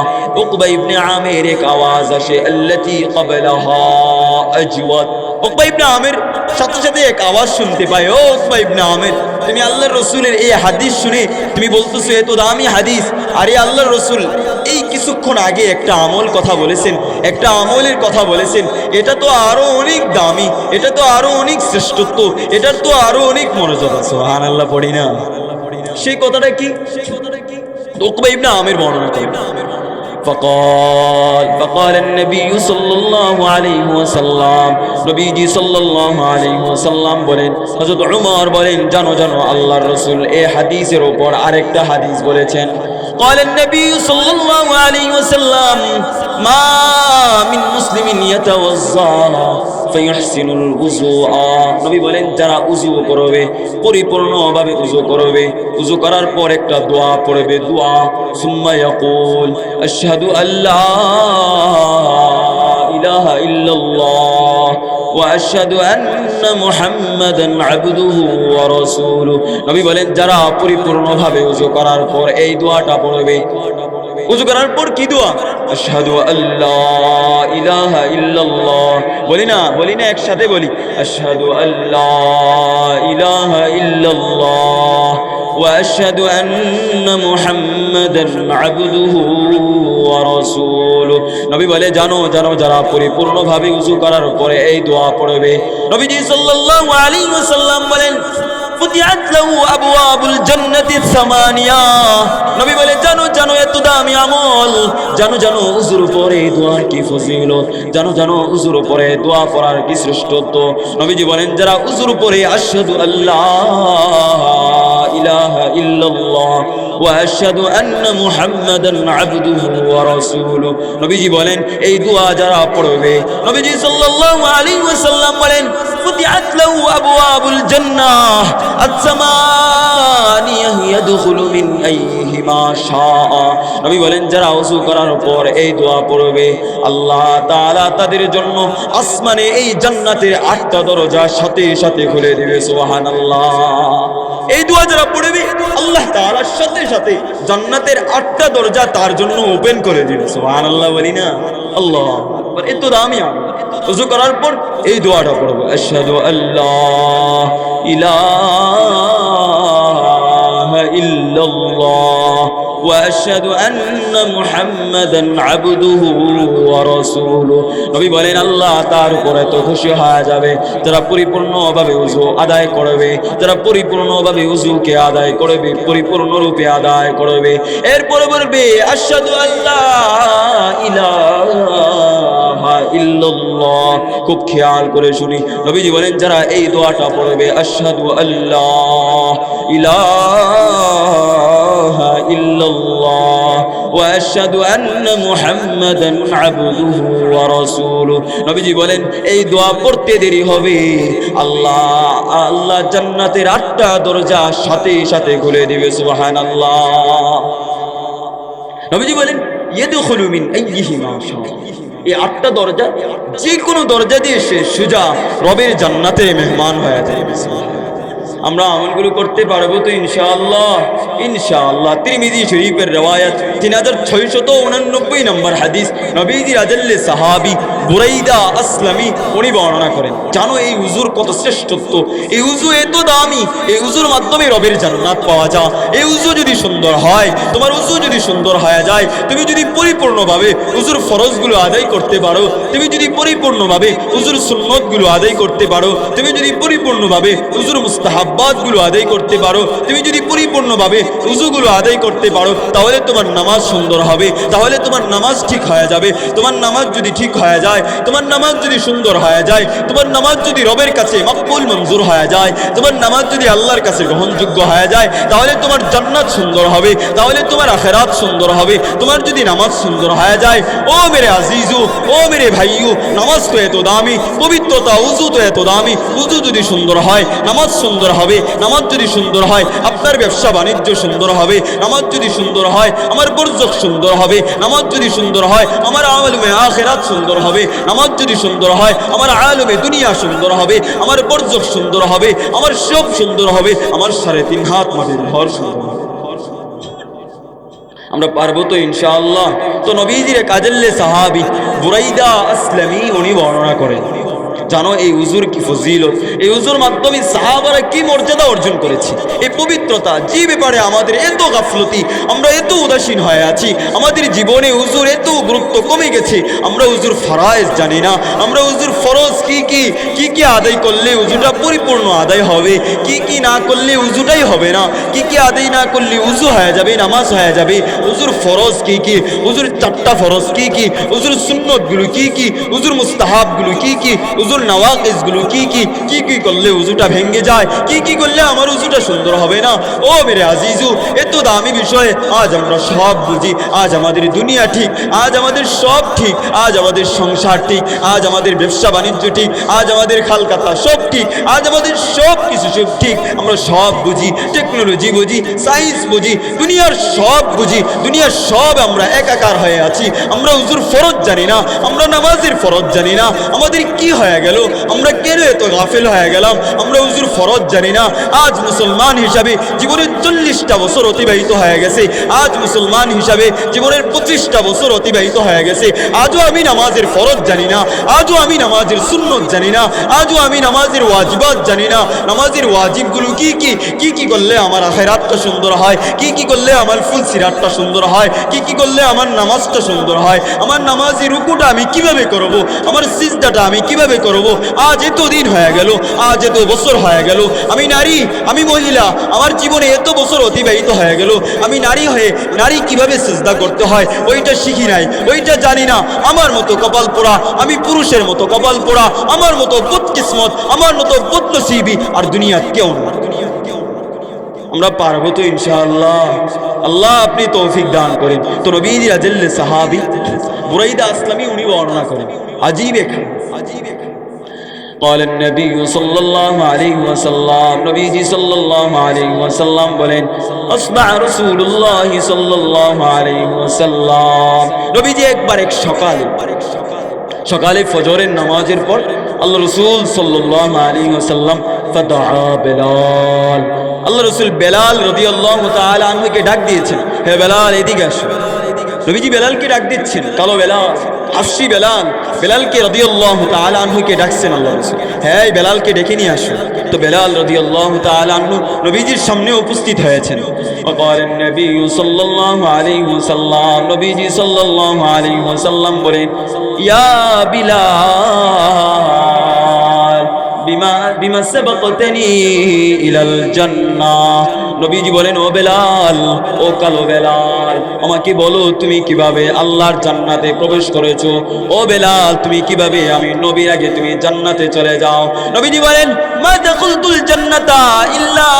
Speaker 1: উকবা ইবনে আমির এক আওয়াজ আসে আল্লাতী ক্বাবলাহা আজওয়াদ। উকবা ইবনে আমির সাথে সাথে এক আওয়াজ শুনতে পায়, ও উকবা ইবনে আমির তুমি আল্লাহর রাসূলের এই হাদিস শুনে তুমি বলতেছো এত দামি হাদিস, আরে আল্লাহর রাসূল এই কিছুক্ষণ আগে একটা আমল কথা বলেছেন, একটা আমলের কথা বলেছেন, এটা তো আরো অনেক দামি, এটা তো আরো অনেক শ্রেষ্ঠত্ব, এটার তো আরো অনেক মর্যাদা। সুবহানাল্লাহ পড়ি না? সেই কথাটা কি? উকবা ইবনে আমির বর্ণনা করেন فقال النبي صلى الله عليه وسلم, নবীজি সাল্লাল্লাহু আলাইহি ওয়াসাল্লাম বলেন, হযরত উমর বলেন জানো জানো আল্লাহর রাসূল এই হাদিসের উপর আরেকটা হাদিস বলেছেন। قال النبي صلى الله عليه وسلم ما من مسلم يتوضا ফায়াহসিনুল উযুআ। নবী বলেন যারা উযু করবে, পরিপূর্ণভাবে উযু করবে, উযু করার পর একটা দোয়া পড়বে, দোয়া সুম্মা ইয়াকুল আশহাদু আল্লা ইলাহা ইল্লাল্লাহ ওয়া আশহাদু আন্না মুহাম্মাদান আবদুহু ওয়া রাসূলুহু। নবী বলেন যারা পরিপূর্ণভাবে উযু করার পর এই দোয়াটা পড়বে। উযু করার পর কি দোয়া? আশহাদু আল্লা ইলাহা ইল্লাল্লাহ। বলি না একসাথে বলি, আশহাদু আল্লা ইলাহা ইল্লাল্লাহ ওয়া আশহাদু আন্না মুহাম্মাদান আবদুহু ওয়া রাসূলুহু। নবী বলে জানো যারা পরিপূর্ণভাবে উযু করার পরে এই দোয়া পড়বে, নবীজি সাল্লাল্লাহু আলাইহি ওয়াসাল্লাম বলেন ফুতিহাত লাহু আবওয়াবুল জান্নাতি সামানিয়া। নবী বলে জানো এত দামি আমল, জানো উযুর পরে দোয়ার কি ফজিলত, জানো উযুর পরে দোয়া পড়ার কি শ্রেষ্ঠত্ব। নবীজি বলেন যারা উযুর পরে আশহাদু আল্লাহ ইলাহা ইল্লাল্লাহ ওয়া আশহাদু আন্না মুহাম্মাদান আবদুহু ওয়া রাসূলুহু। নবীজি বলেন এই দোয়া যারা পড়বে, নবীজি সাল্লাল্লাহু আলাইহি ওয়াসাল্লাম বলেন ফুতিহাত লাহু আবওয়াবুল জান্নাহ আস-সামানিয়াহ ইয়াদখুলু মিন আইয়িহিমা শাআ। নবী বলেন যারা ওযু করার পর এই দোয়া পড়বে, আল্লাহ তাআলা তাদের জন্য আসমানে এই জান্নাতের 8টা দরজা সাথে সাথে খুলে দিবে। সুবহানাল্লাহ। এই দোয়া যারা পড়বে আল্লাহ তাআলা সাথে সাথে জান্নাতের 8টা দরজা তার জন্য ওপেন করে দিবে। সুবহানাল্লাহ বলি না? আল্লাহ আকবার। এত দামি আমল। ওযু করার পর এই দোয়াটা পড়ব, আশহাদু আল্লাহ ইলাহা ইল্লাল্লাহ ওয়া আশহাদু আন্না মুহাম্মাদান আবদুহু ওয়া রাসূলুহু। নবী বলেন আল্লাহ তার উপরে তো খুশি হয়ে যাবে যারা পরিপূর্ণভাবে উযু আদায় করবে, যারা পরিপূর্ণভাবে উযুকে আদায় করবে, পরিপূর্ণরূপে আদায় করবে। এরপরে বলবে আশহাদু আল্লা ইলাহা ইল্লাল্লাহ। খুব খেয়াল করে শুনি, নবীজি বলেন যারা এই দোয়াটা পড়বে আশহাদু আল্লাহ ইলাহা ইল্লাল্লাহ ওয়া আশহাদু আন্না মুহাম্মাদান আবদুহু ওয়া রাসূলুহু। নবীজি বলেন এই দোয়া পড়তে দেরি হবে, আল্লাহ জান্নাতের 8টা দরজা সাথে সাথে খুলে দিবে। সুবহানাল্লাহ। নবীজি বলেন ইয়াদখুলু মিন আইয়িহিমা শাআ। এই 8টা দরজা যে কোনো দরজা দিয়ে সে সোজা রবের জান্নাতে মেহমান হয়ে যাবে। আমরা আমলগুলো করতে পারবো তো ইনশাআল্লাহ? ইনশাআল্লাহ। তিরমিজি শরীফের রওয়ায়াত 3689 নম্বর হাদিস, নবীজির আজল্লে সাহাবী বুরাইদা আসলামী উনি বর্ণনা করেন, জানো এই উযুর কত শ্রেষ্ঠত্ব, এই উযু এত দামি, এই উযুর মাধ্যমে রবের জান্নাত পাওয়া যায়। এই উযু যদি সুন্দর হয়, তোমার উযু যদি সুন্দর হয়ে যায়, তুমি যদি পরিপূর্ণভাবে উযুর ফরজগুলো আদায় করতে পারো, তুমি যদি পরিপূর্ণভাবে উযুর সুন্নতগুলো আদায় করতে পারো, তুমি যদি পরিপূর্ণভাবে উযুর মুস্তাহাব্বাতগুলো আদায় করতে পারো, তুমি যদি পরিপূর্ণভাবে উযুগুলো আদায় করতে পারো, তাহলে তোমার নামাজ সুন্দর হবে, তাহলে তোমার নামাজ ঠিক হয়ে যাবে। তোমার নামাজ যদি ঠিক হয়ে যায়, তোমার নামাজ যদি সুন্দর হয়ে যায়, তোমার নামাজ যদি রবের কাছে মকবুল মঞ্জুর হয়ে যায়, তোমার নামাজ যদি আল্লাহর কাছে গ্রহণযোগ্য হয়ে যায়, তাহলে তোমার জান্নাত সুন্দর হবে, তাহলে তোমার আখিরাত সুন্দর হবে। তোমার যদি নামাজ সুন্দর হয়ে যায়, ও মেরে আজিজু, ও মেরে ভাইয়ু, নামাজ তো এত দামি, পবিত্রতা উযু তো এত দামি। উযু যদি সুন্দর হয়, নামাজ সুন্দর হবে। নামাজ যদি সুন্দর হয়, আপনার ব্যবসা বাণিজ্য সুন্দর হবে। নামাজ যদি সুন্দর হয়, আমার বরজক সুন্দর হবে। নামাজ যদি সুন্দর হয়, আমার আমলমে আখিরাত সুন্দর হবে। নামাজ যদি সুন্দর হয়, আমার আলমে দুনিয়া সুন্দর হবে, আমার বরজক সুন্দর হবে, আমার সব সুন্দর হবে, আমার 3.5 হাত মাটির ঘর সুন্দর হবে। আমরা পারবো তো ইনশাআল্লাহ? তো নবীজির কাজল্লে সাহাবী বুরাইদা আসলামী উনি বর্ণনা করেন, জানো এই উযুর কি ফজিলত, এই উযুর মাধ্যমে সাহাবারা কি মর্যাদা অর্জন করেছে, এই পবিত্রতা, যে ব্যাপারে আমাদের এত গাফলতি, আমরা এত উদাসীন হয়ে আছি, আমাদের জীবনে উযুর এত গুরুত্ব কমে গেছে। আমরা উযুর ফরায়েজ জানি না, আমরা উযুর ফরজ কি কি আদায় করলে উযুটা পরিপূর্ণ আদায় হবে, কি না করলে উযুটাই হবে না, কি আদায় না করলে উযু হয়ে যাবে, নামাজ হয়ে যাবে। উযুর ফরজ কি, উযুর 4টা ফরজ কি, উযুর সুন্নতগুলো কি, উযুর মুস্তাহাবগুলো কি, উযুর নওয়াকিস গুলো কি কি করলে উযুটা ভেঙে যায়, কি করলে আমার উযুটা সুন্দর হবে না। ও মেরে আজিজু, এত দামি বিষয় আজ আমরা সব বুঝি। আজ আমাদের দুনিয়া ঠিক, আজ আমাদের সব ঠিক, আজ আমাদের সংসার ঠিক, আজ আমাদের ব্যবসা বাণিজ্য ঠিক, আজ আমাদের খালকাতা সব ঠিক, আজ আমাদের সব কিছু সব ঠিক। আমরা সব বুঝি, টেকনোলজি বুঝি, সায়েন্স বুঝি, দুনিয়ার সব বুঝি, দুনিয়ার সব আমরা একাকার হয়ে আছি। আমরা উযুর ফরজ জানি না, আমরা নামাজের ফরজ জানি না। আমাদের কি হয়ে গেল? আমরা কেন এত গাফেল হয়ে গেলাম? আমরা উযুর ফরজ জানি না। আজ মুসলমান হিসাবে জীবনের 40টা বছর অতিবাহিত হয়ে গেছে। আজ মুসলমান হিসাবে জীবনের 25টা বছর অতিবাহিত হয়ে গেছে। আজও আমি নামাজের ফরজ জানি না, আজও আমি নামাজের সুন্নত জানি না, আজও আমি নামাজের ওয়াজিবাত জানি না। নামাজের ওয়াজিবগুলো কি করলে আমার আখিরাতটা সুন্দর হয়, কি করলে আমার ফুল সিরাতটা সুন্দর হয়, কি করলে আমার নামাজটা সুন্দর হয়, আমার নামাজের রুকুটা আমি কিভাবে করব, আমার সিজদাটা আমি কিভাবে করব। আজ এত দিন হয়ে গেল, আজ এত বছর হয়ে গেল, আমি নারী, আমি মহিলা, আমার জীবনে এত বছর অতিবাহিত হয়ে গেল, আমি নারী হয়ে নারী কিভাবে সিজদা করতে হয় ওইটা শিখি নাই, ওইটা জানি না। আমার মতো কপাল পোড়া, আমি পুরুষের মতো কপাল পোড়া, আমার মতো বদকিসমত, আমার মতো বদনসিবি আর দুনিয়া কেউ না। আমরা পারবো তো ইনশাআল্লাহ। আল্লাহ আপনি তৌফিক দান করেন। তো নবীজি আজল্লে সাহাবী বুরাইদা আসলামী উনি বর্ণনা করেন আজীব এক قال النبي صلى الله عليه وسلم নবীজি সাল্লাল্লাহু আলাইহি ওয়াসাল্লাম বলেন আসবা রাসূলুল্লাহ সাল্লাল্লাহু আলাইহি ওয়াসাল্লাম। নবীজি একবার এক সকালে ফজরের নামাজের পর আল্লাহ রাসূল সাল্লাল্লাহু আলাইহি ওয়াসাল্লাম ফাদআ বেলাল, আল্লাহ রাসূল বেলাল রাদিয়াল্লাহু তাআলা আনহুকে ডাক দিয়েছেন, হে বেলাল এদিকে আসো। নবীজি বেলালকে ডাক দিচ্ছেন, কালো বেলাল, হাফসি বেলাল, বেলালকে রাদিয়াল্লাহু তাআলা আনহুকে ডাকছেন আল্লাহ রাসূল, হ্যাঁ বেলালকে ডেকে নিয়ে আসো। তো বেলাল রাদিয়াল্লাহু তাআলা আনহু নবীজির সামনে উপস্থিত হয়েছেন। وقال النبي صلى الله عليه وسلم নবীজি সাল্লাল্লাহু আলাইহি ওয়াসাল্লাম বলেন ইয়া বিলাল বিমা সাবাকতানি ইলাল জান্নাহ। নবীজি বলেন ও বেলাল, ও কালো বেলাল, আমাকে বলো তুমি কিভাবে আল্লাহর জান্নাতে প্রবেশ করেছো। ও বেলাল তুমি কিভাবে আমি নবীর আগে তুমি জান্নাতে চলে যাও। নবীজি বলেন মা দাখালতুল জান্নাতা ইল্লা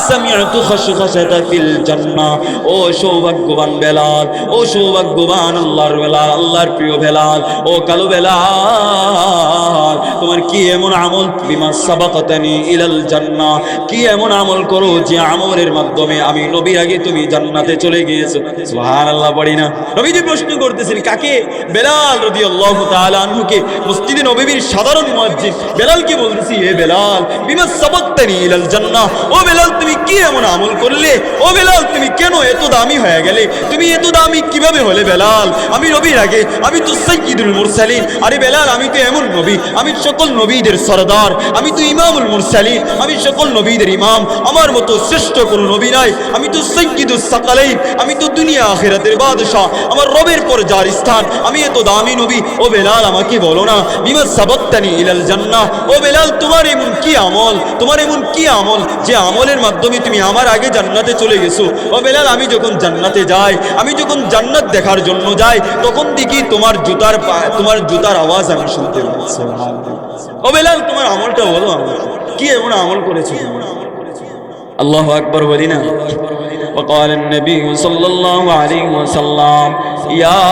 Speaker 1: সামি'তু খাশখাশাতা ফিল জান্নাহ। ও সৌভাগ্যবান বেলাল, ও সৌভাগ্যবান আল্লাহর বেলাল, আল্লাহর প্রিয় বেলাল, ও কালো বেলাল, তোমার কি এমন আমল বিমা সাবাকাতানি ইলাল জান্নাহ, কি এমন আমল করো যে আমলের মাধ্যমে আমি নবীর আগে তুমি জান্নাতে চলে গিয়েছো। সুবহানাল্লাহ পড়ি না। নবীজি প্রশ্ন করতেছেন কাকে? বেলাল রাদিয়াল্লাহু তাআলা আনহুকে, মসজিদে নববীর সাধারণ মুয়াজ্জিন বেলালকে বলতেছি হে বেলাল বিমা সাবাকতানি ইলাল জান্নাহ। ও বেলাল তুমি কি এমন আমল করলে? ও বেলাল তুমি কেন এত দামি হয়ে গেলে? তুমি এত দামি কিভাবে হলে বেলাল? আমি নবীর আগে, আমি তো সাইয়্যিদুল মুরসালিন। আরে বেলাল আমি তো এমন নবী, আমি সকল নবীদের সরদার, আমি তো ইমামুল মুরসালিন, আমি সকল নবীদের ইমাম, আমার মতো শ্রেষ্ঠ কোনো নবী নাই। আমি তো সাইয়্যিদুস সাকালাইন, আমি তো দুনিয়া আখিরাতের বাদশা, আমার রবের পর যার স্থান, আমি এত দামি নবী। ও বেলাল আমাকে বলো না বিমা সাবাকতানি ইলাল জান্নাহ। ও বেলাল তোমার এমন কি আমল, তোমার এমন কি আমল যে আমলের মাধ্যমে তুমি আমার আগে জান্নাতে চলে গেছো। ও বেলাল আমি যখন জান্নাতে যাই, আমি যখন জান্নাত দেখার জন্য যাই, তখন দেখি তোমার জুতার আওয়াজ আমি শুনতে পাচ্ছি। ও বেলাল তোমার আমলটা বলো, আমাকে কি এমন আমল করেছো তুমি? আল্লাহু আকবার বলি না। وقال النبي صلى الله عليه وسلم يا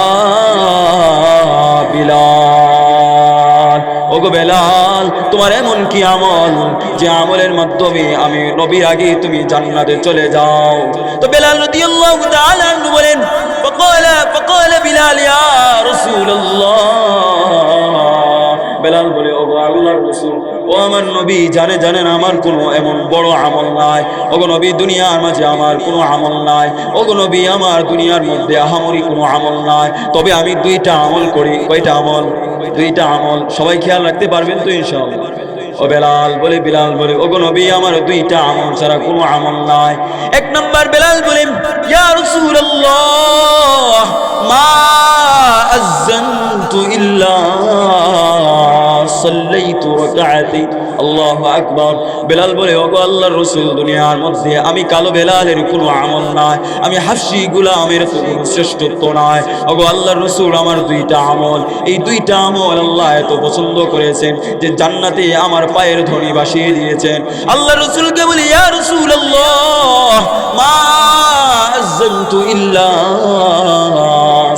Speaker 1: بلال, ওগো বেলাল তোমার এমন কি আমল যে আমলের মাধ্যমে আমি নবীর আগে তুমি জান্নাতে চলে যাও। তো বেলাল রাদিয়াল্লাহু তাআলা আনহু বলেন فقال بلال يا رسول الله। বেলাল বলে ওগো আল্লাহর রাসূল, ও আমার নবী জানেন আমার কোনো এমন বড় আমল নাই। ওগো নবী দুনিয়ার মাঝে আমার কোনো আমল নাই। ওগো নবী আমার দুনিয়ার মধ্যে আহামরি কোনো আমল নাই, তবে আমি দুইটা আমল করি। কয়টা আমল? দুইটা আমল। সবাই খেয়াল রাখতে পারবেন তো ইনশাআল্লাহ? ও বেলাল বলে ওগো নবী আমার দুইটা আমল ছাড়া কোনো আমল নাই। এক নাম্বার বেলাল বলেন ইয়া রাসূলুল্লাহ মা আযানতু ইল্লা সাল্লাইতু রাকা'তাইন আল্লাহু আকবার। বেলাল বলে, ওগো আল্লাহর রাসূল, দুনিয়ার মধ্যে আমি কালো বেলালের কোনো আমল নাই, আমি হাফসি গোলামের কোনো শ্রেষ্ঠত্ব নাই। ওগো আল্লাহর রাসূল, আমার দুইটা আমল, এই দুইটা আমল আল্লাহ এত পছন্দ করেছেন যে জান্নাতে আমার পায়ের ধ্বনি বাসিয়ে দিয়েছেন। আল্লাহর রাসূলকে বলি, ইয়া রাসূলুল্লাহ, মা আযানতু ইল্লা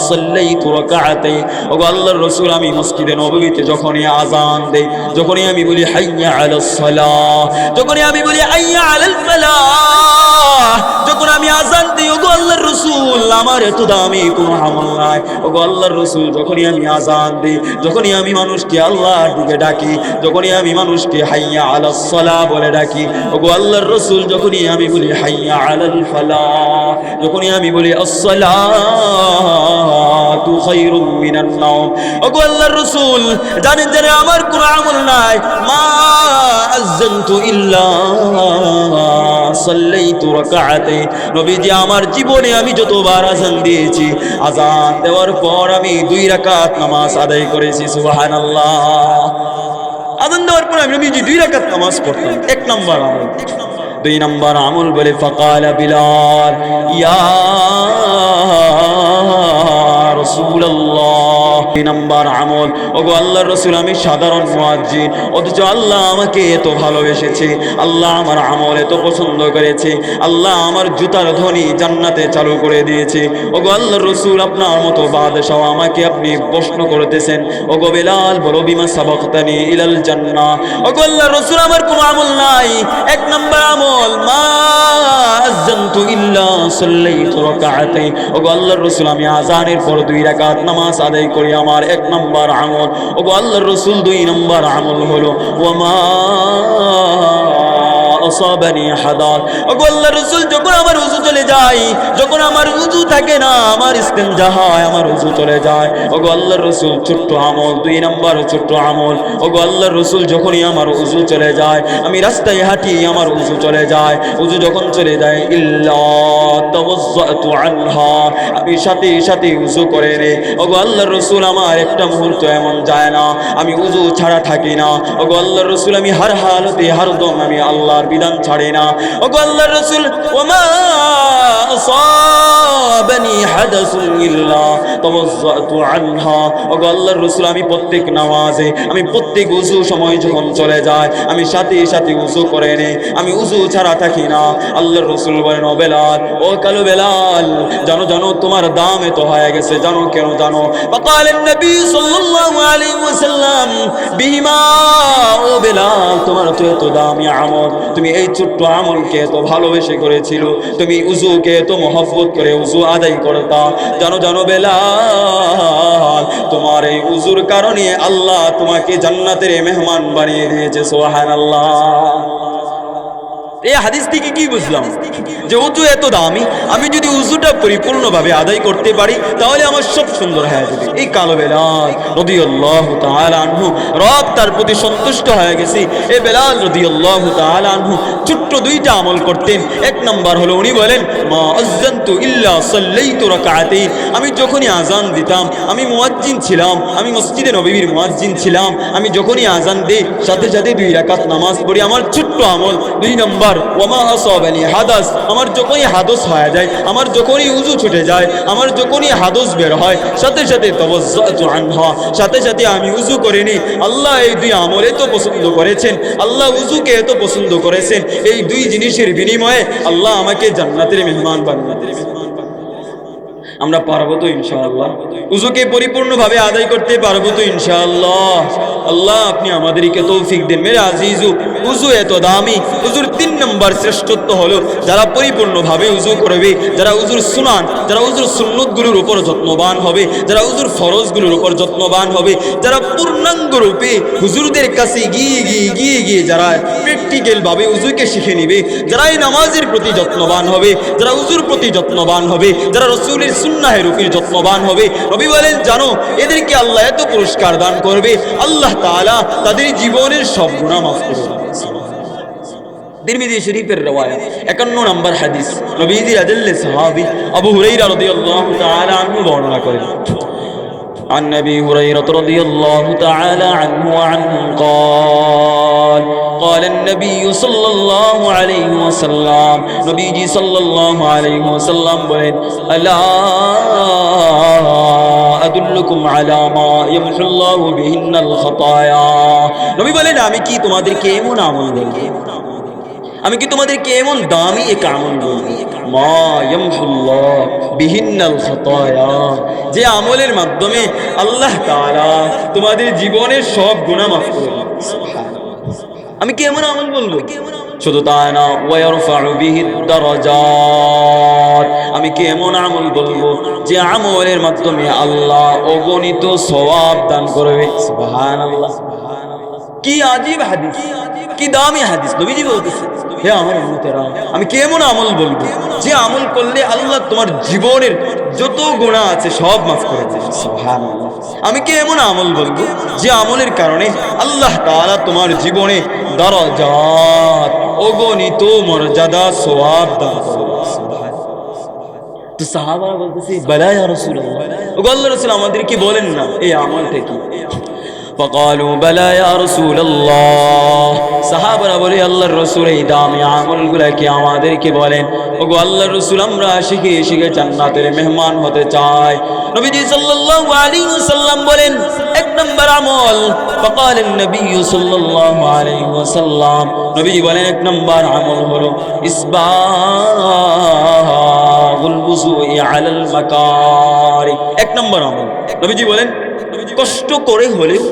Speaker 1: সাল্লাইতু রাকাআতাইন। ওগো আল্লাহর রাসূল, আমি মসজিদে নববীতে যখনই আযান দেই, যখনই আমি বলি হাইয়া আলাস সালাহ, যখনই আমি বলি হাইয়া আলাল ফালাহ, যখন আমি আযান দিই, ওগো আল্লাহর রাসূল, আমার এত দামি কোনো আমল নাই। ওগো আল্লাহর রাসূল, যখনই আমি আযান দিই, যখনই আমি মানুষকে আল্লাহর দিকে ডাকি, যখনই আমি মানুষকে হাইয়া আলাস সালাহ বলে ডাকি, ওগো আল্লাহর রাসূল, যখনই আমি বলি হাইয়া আলাল ফালাহ, যখনই আমি বলি আসসালাতু খায়রুম মিনান নাওম, ওগো আল্লাহর রাসূল, জানেন যে আমার কোনো আমল নাই, মা আযানতু ইল্লা সাল্লাইতু রাকাআতাইন। নবীজি, আমার জীবনে আমি যতবার আযান দিয়েছি, আযান দেওয়ার পর আমি 2 রাকাত নামাজ আদায় করেছি। সুবহানাল্লাহ। আযান দেওয়ার পর আমি নবীজি 2 রাকাত নামাজ পড়তাম। 1 নম্বর আমল। 2 নম্বর আমল বলে, ফাকালা বিলাল ইয়া রাসূলুল্লাহ। 2 নম্বর আমল, ওগো আল্লাহর রাসূল, আমি সাধারণ মুয়াজ্জিন, অথচ আল্লাহ আমাকে এত ভালোবেসেছে, আল্লাহ আমার আমল এত পছন্দ করেছে, আল্লাহ আমার জুতার ধ্বনি জান্নাতে চালু করে দিয়েছে। ওগো আল্লাহর রাসূল, আপনার মতো বাদশাহ আমাকে আপনি প্রশ্ন করতেছেন, ওগো বিলাল বলো, বিমা সাবাকতানি ইলাল জান্নাহ। ওগো আল্লাহর রাসূল, আমার কোনো আমল নাই। 1 নম্বর আমল, মা আযানতু ইল্লা সাল্লাইতু রাকাআতাইন। ওগো আল্লাহর রাসূল, আমি আযানের পর 2 রাকাত নামাজ আদায় করি, আমার 1 নম্বর আমল। ওগো আল্লাহর রাসূল, 2 নম্বর আমল হলো ওয়ামা আসাবানি হাদাত। ওগো আল্লাহর রাসূল, যখন আমার ওযু চলে যায়, যখন আমার ওযু থাকে না, আমার ইস্তেনজা হয়, আমার ওযু চলে যায়, ওগো আল্লাহর রাসূল, ছোট্ট আমল, 2 নম্বর ছোট্ট আমল। ওগো আল্লাহর রাসূল, যখনই আমার ওযু চলে যায়, আমি রাস্তায় হাঁটি, আমার ওযু চলে যায়, ওযু যখন চলে যায়, ইল্লা তাওয়াজ্জাতু আনহা, আমি সাথে সাথে ওযু করে রে। ওগো আল্লাহর রাসূল, আমার একটা মুহূর্ত এমন যায় না আমি ওযু ছাড়া থাকি না। ওগো আল্লাহর রাসূল, আমি হর হালতে হরদম আমি আল্লাহর বিধান ছাড়ি না। ওগো আল্লাহর রাসূল, ওয়ামা আসাবানি হাদাসুন ইল্লা তাওয়াজ্জাতু আনহা। ওগো আল্লাহর রাসূল, আমি প্রত্যেক নামাজে, আমি প্রত্যেক ওযু সময় যখন চলে যায়, আমি সাথে সাথে ওযু করে নে, আমি ওযু ছাড়া থাকি না। আল্লাহর রাসূল বলেন, ও বেলাল, ও কালো বেলাল, জানো জানো তোমার দাম এত হয়ে গেছে, জানো কেন জানো? ফাকালেন নবী সাল্লাল্লাহু আলাইহি ওয়াসাল্লাম, বিমা, ও বেলাল, তোমার তো এত দামি আমল, তুমি এই ছোট্ট আমলকে এত ভালোবেসে করেছিল, তুমি উযুকে এত মহব্বত করে উযু আদায় করতা, জানো জানো বেলাল, তোমার এই উযুর কারণে আল্লাহ তোমাকে জান্নাতের মেহমান বানিয়ে দিয়েছে। সুবহানাল্লাহ। এই হাদিস থেকে কি বুঝলাম? যে উযু এত দামি, আমি যদি উযুটা পরিপূর্ণভাবে আদায় করতে পারি, তাহলে আমার সব সুন্দর হয়ে যাবে। এই কালো বেলাল রাদিয়াল্লাহু তাআলা আনহু, রব তার প্রতি সন্তুষ্ট হয়ে গেছে, এই বেলাল রাদিয়াল্লাহু তাআলা আনহু ছোট্ট 2টা আমল করতেন। 1 নম্বর হলো, উনি বলেন, মা আযানতু ইল্লা সাল্লাইতু রাকাআতাইন। আমি যখনই আযান দিতাম, আমি মুয়াজ্জিন ছিলাম, আমি মসজিদে নববীর মুয়াজ্জিন ছিলাম, আমি যখনই আযান দেই, সাথে সাথে 2 রাকাত নামাজ পড়ি, আমার ছোট্ট আমল। 2 নম্বর, ওয়ামা আসাবানি হাদাস, আমার যখনই হাদস হয়ে যায়, আমার যখনই উযু ছুটে যায়, আমার যখনই হাদস বের হয়, সাথে সাথে তাওয়াজ্জাতু আনহা, সাথে সাথে আমি উযু করে নিই। আল্লাহ এই 2 আমল এত পছন্দ করেছেন, আল্লাহ উযুকে এত পছন্দ করেছেন, এই 2 জিনিসের বিনিময়ে আল্লাহ আমাকে জান্নাতের মেহমান বানিয়ে দিয়েছেন। আমরা পারবো তো ইনশাআল্লাহ? উযুকে পরিপূর্ণভাবে আদায় করতে পারবো তো ইনশাআল্লাহ? আল্লাহ আপনি আমাদেরকে তৌফিক দেন। মেরে আজিজু, উযু এত দামি, উযুর 3 নম্বর শ্রেষ্ঠত্ব হলো যারা পরিপূর্ণভাবে উযু করবে, যারা উযুর সুনান, যারা উযুর সুন্নতগুলোর উপর যত্নবান হবে, যারা উযুর ফরজগুলোর উপর যত্নবান হবে, যারা পূর্ণাঙ্গ রূপে হুজুরদের কাছে গিয়ে যারা প্র্যাকটিক্যাল ভাবে উযুকে শিখে নেবে, যারা এই নামাজের প্রতি যত্নবান হবে, যারা উযুর প্রতি যত্নবান হবে, যারা রাসূলের সুন্নাহের উপর যত্নবান হবে, নবী বলেন, জানো এদেরকে আল্লাহ এত পুরস্কার দান করবে, আল্লাহ তাআলা তাদের জীবনের সব গুনাহ মাফ করে দেবে। তিরমিজি শরীফের রওয়ায়াত 51 নম্বর হাদিস, নবীজির আদল্লে সাহাবী আবু হুরায়রা রাদিয়াল্লাহু তাআলা আনহু বর্ণনা করেন, عن أبي هريرة رضي الله تعالى عنه وعنه قال النبي صلى الله عليه وسلم نبيجي صلى الله عليه وسلم বলেন ألا أدلكم على ما يمحو الله بهن الخطايا নবী বলেন আমি কি তোমাদেরকে এমন আমল বলবো আমি কি তোমাদেরকে এমন দামি এক আমল বলবো মা ইয়ামহুল্লাহ বিহিন্নাল খাতায়া যে আমলের মাধ্যমে আল্লাহ তাআলা তোমাদের জীবনের সব গুনাহ মাফ করে দেন সুবহানাল্লাহ আমি কি এমন আমল বলবো শুধু তাই না ওয়ারফাউ বিহিদ দারাজাত আমি কি এমন আমল বলবো যে আমলের মাধ্যমে আল্লাহ অগণিত সওয়াব দান করবে সুবহানাল্লাহ কি আজীব হাদিস কি দামি হাদিস নবীজি বলতেছেন হে আমার উম্মতেরা আমি কেমন আমল বলবো যে আমল করলে আল্লাহ তোমার জীবনের যত গুনাহ আছে সব মাফ করে দেবে সুবহানাল্লাহ আমি কেমন আমল বলবো যে আমলের কারণে আল্লাহ তাআলা তোমার জীবনে দরজাত অগণিত মর্যাদা সওয়াব দান করবে সুবহানাল্লাহ তো সাহাবারা বলতেছে বলা ইয়া রাসূলুল্লাহ ও আল্লাহর রাসূল আমাদেরকে বলেন না এই আমলটা কি فقالوا بلى يا رسول الله সাহাবারা বলে আল্লাহর রাসূল এই দামি আমলগুলো কি আমাদেরকে বলেন ওগো আল্লাহর রাসূল আমরা শিখে জান্নাতের মেহমান হতে চাই নবীজি সাল্লাল্লাহু আলাইহি ওয়াসাল্লাম বলেন এক নম্বর আমল فقال النبي صلى الله عليه وسلم নবীজি বলেন এক নম্বর আমল হলো ইসবাগুল বুযুই আলাল মাকারি এক নম্বর আমল নবীজি বলেন কষ্ট করে হলেও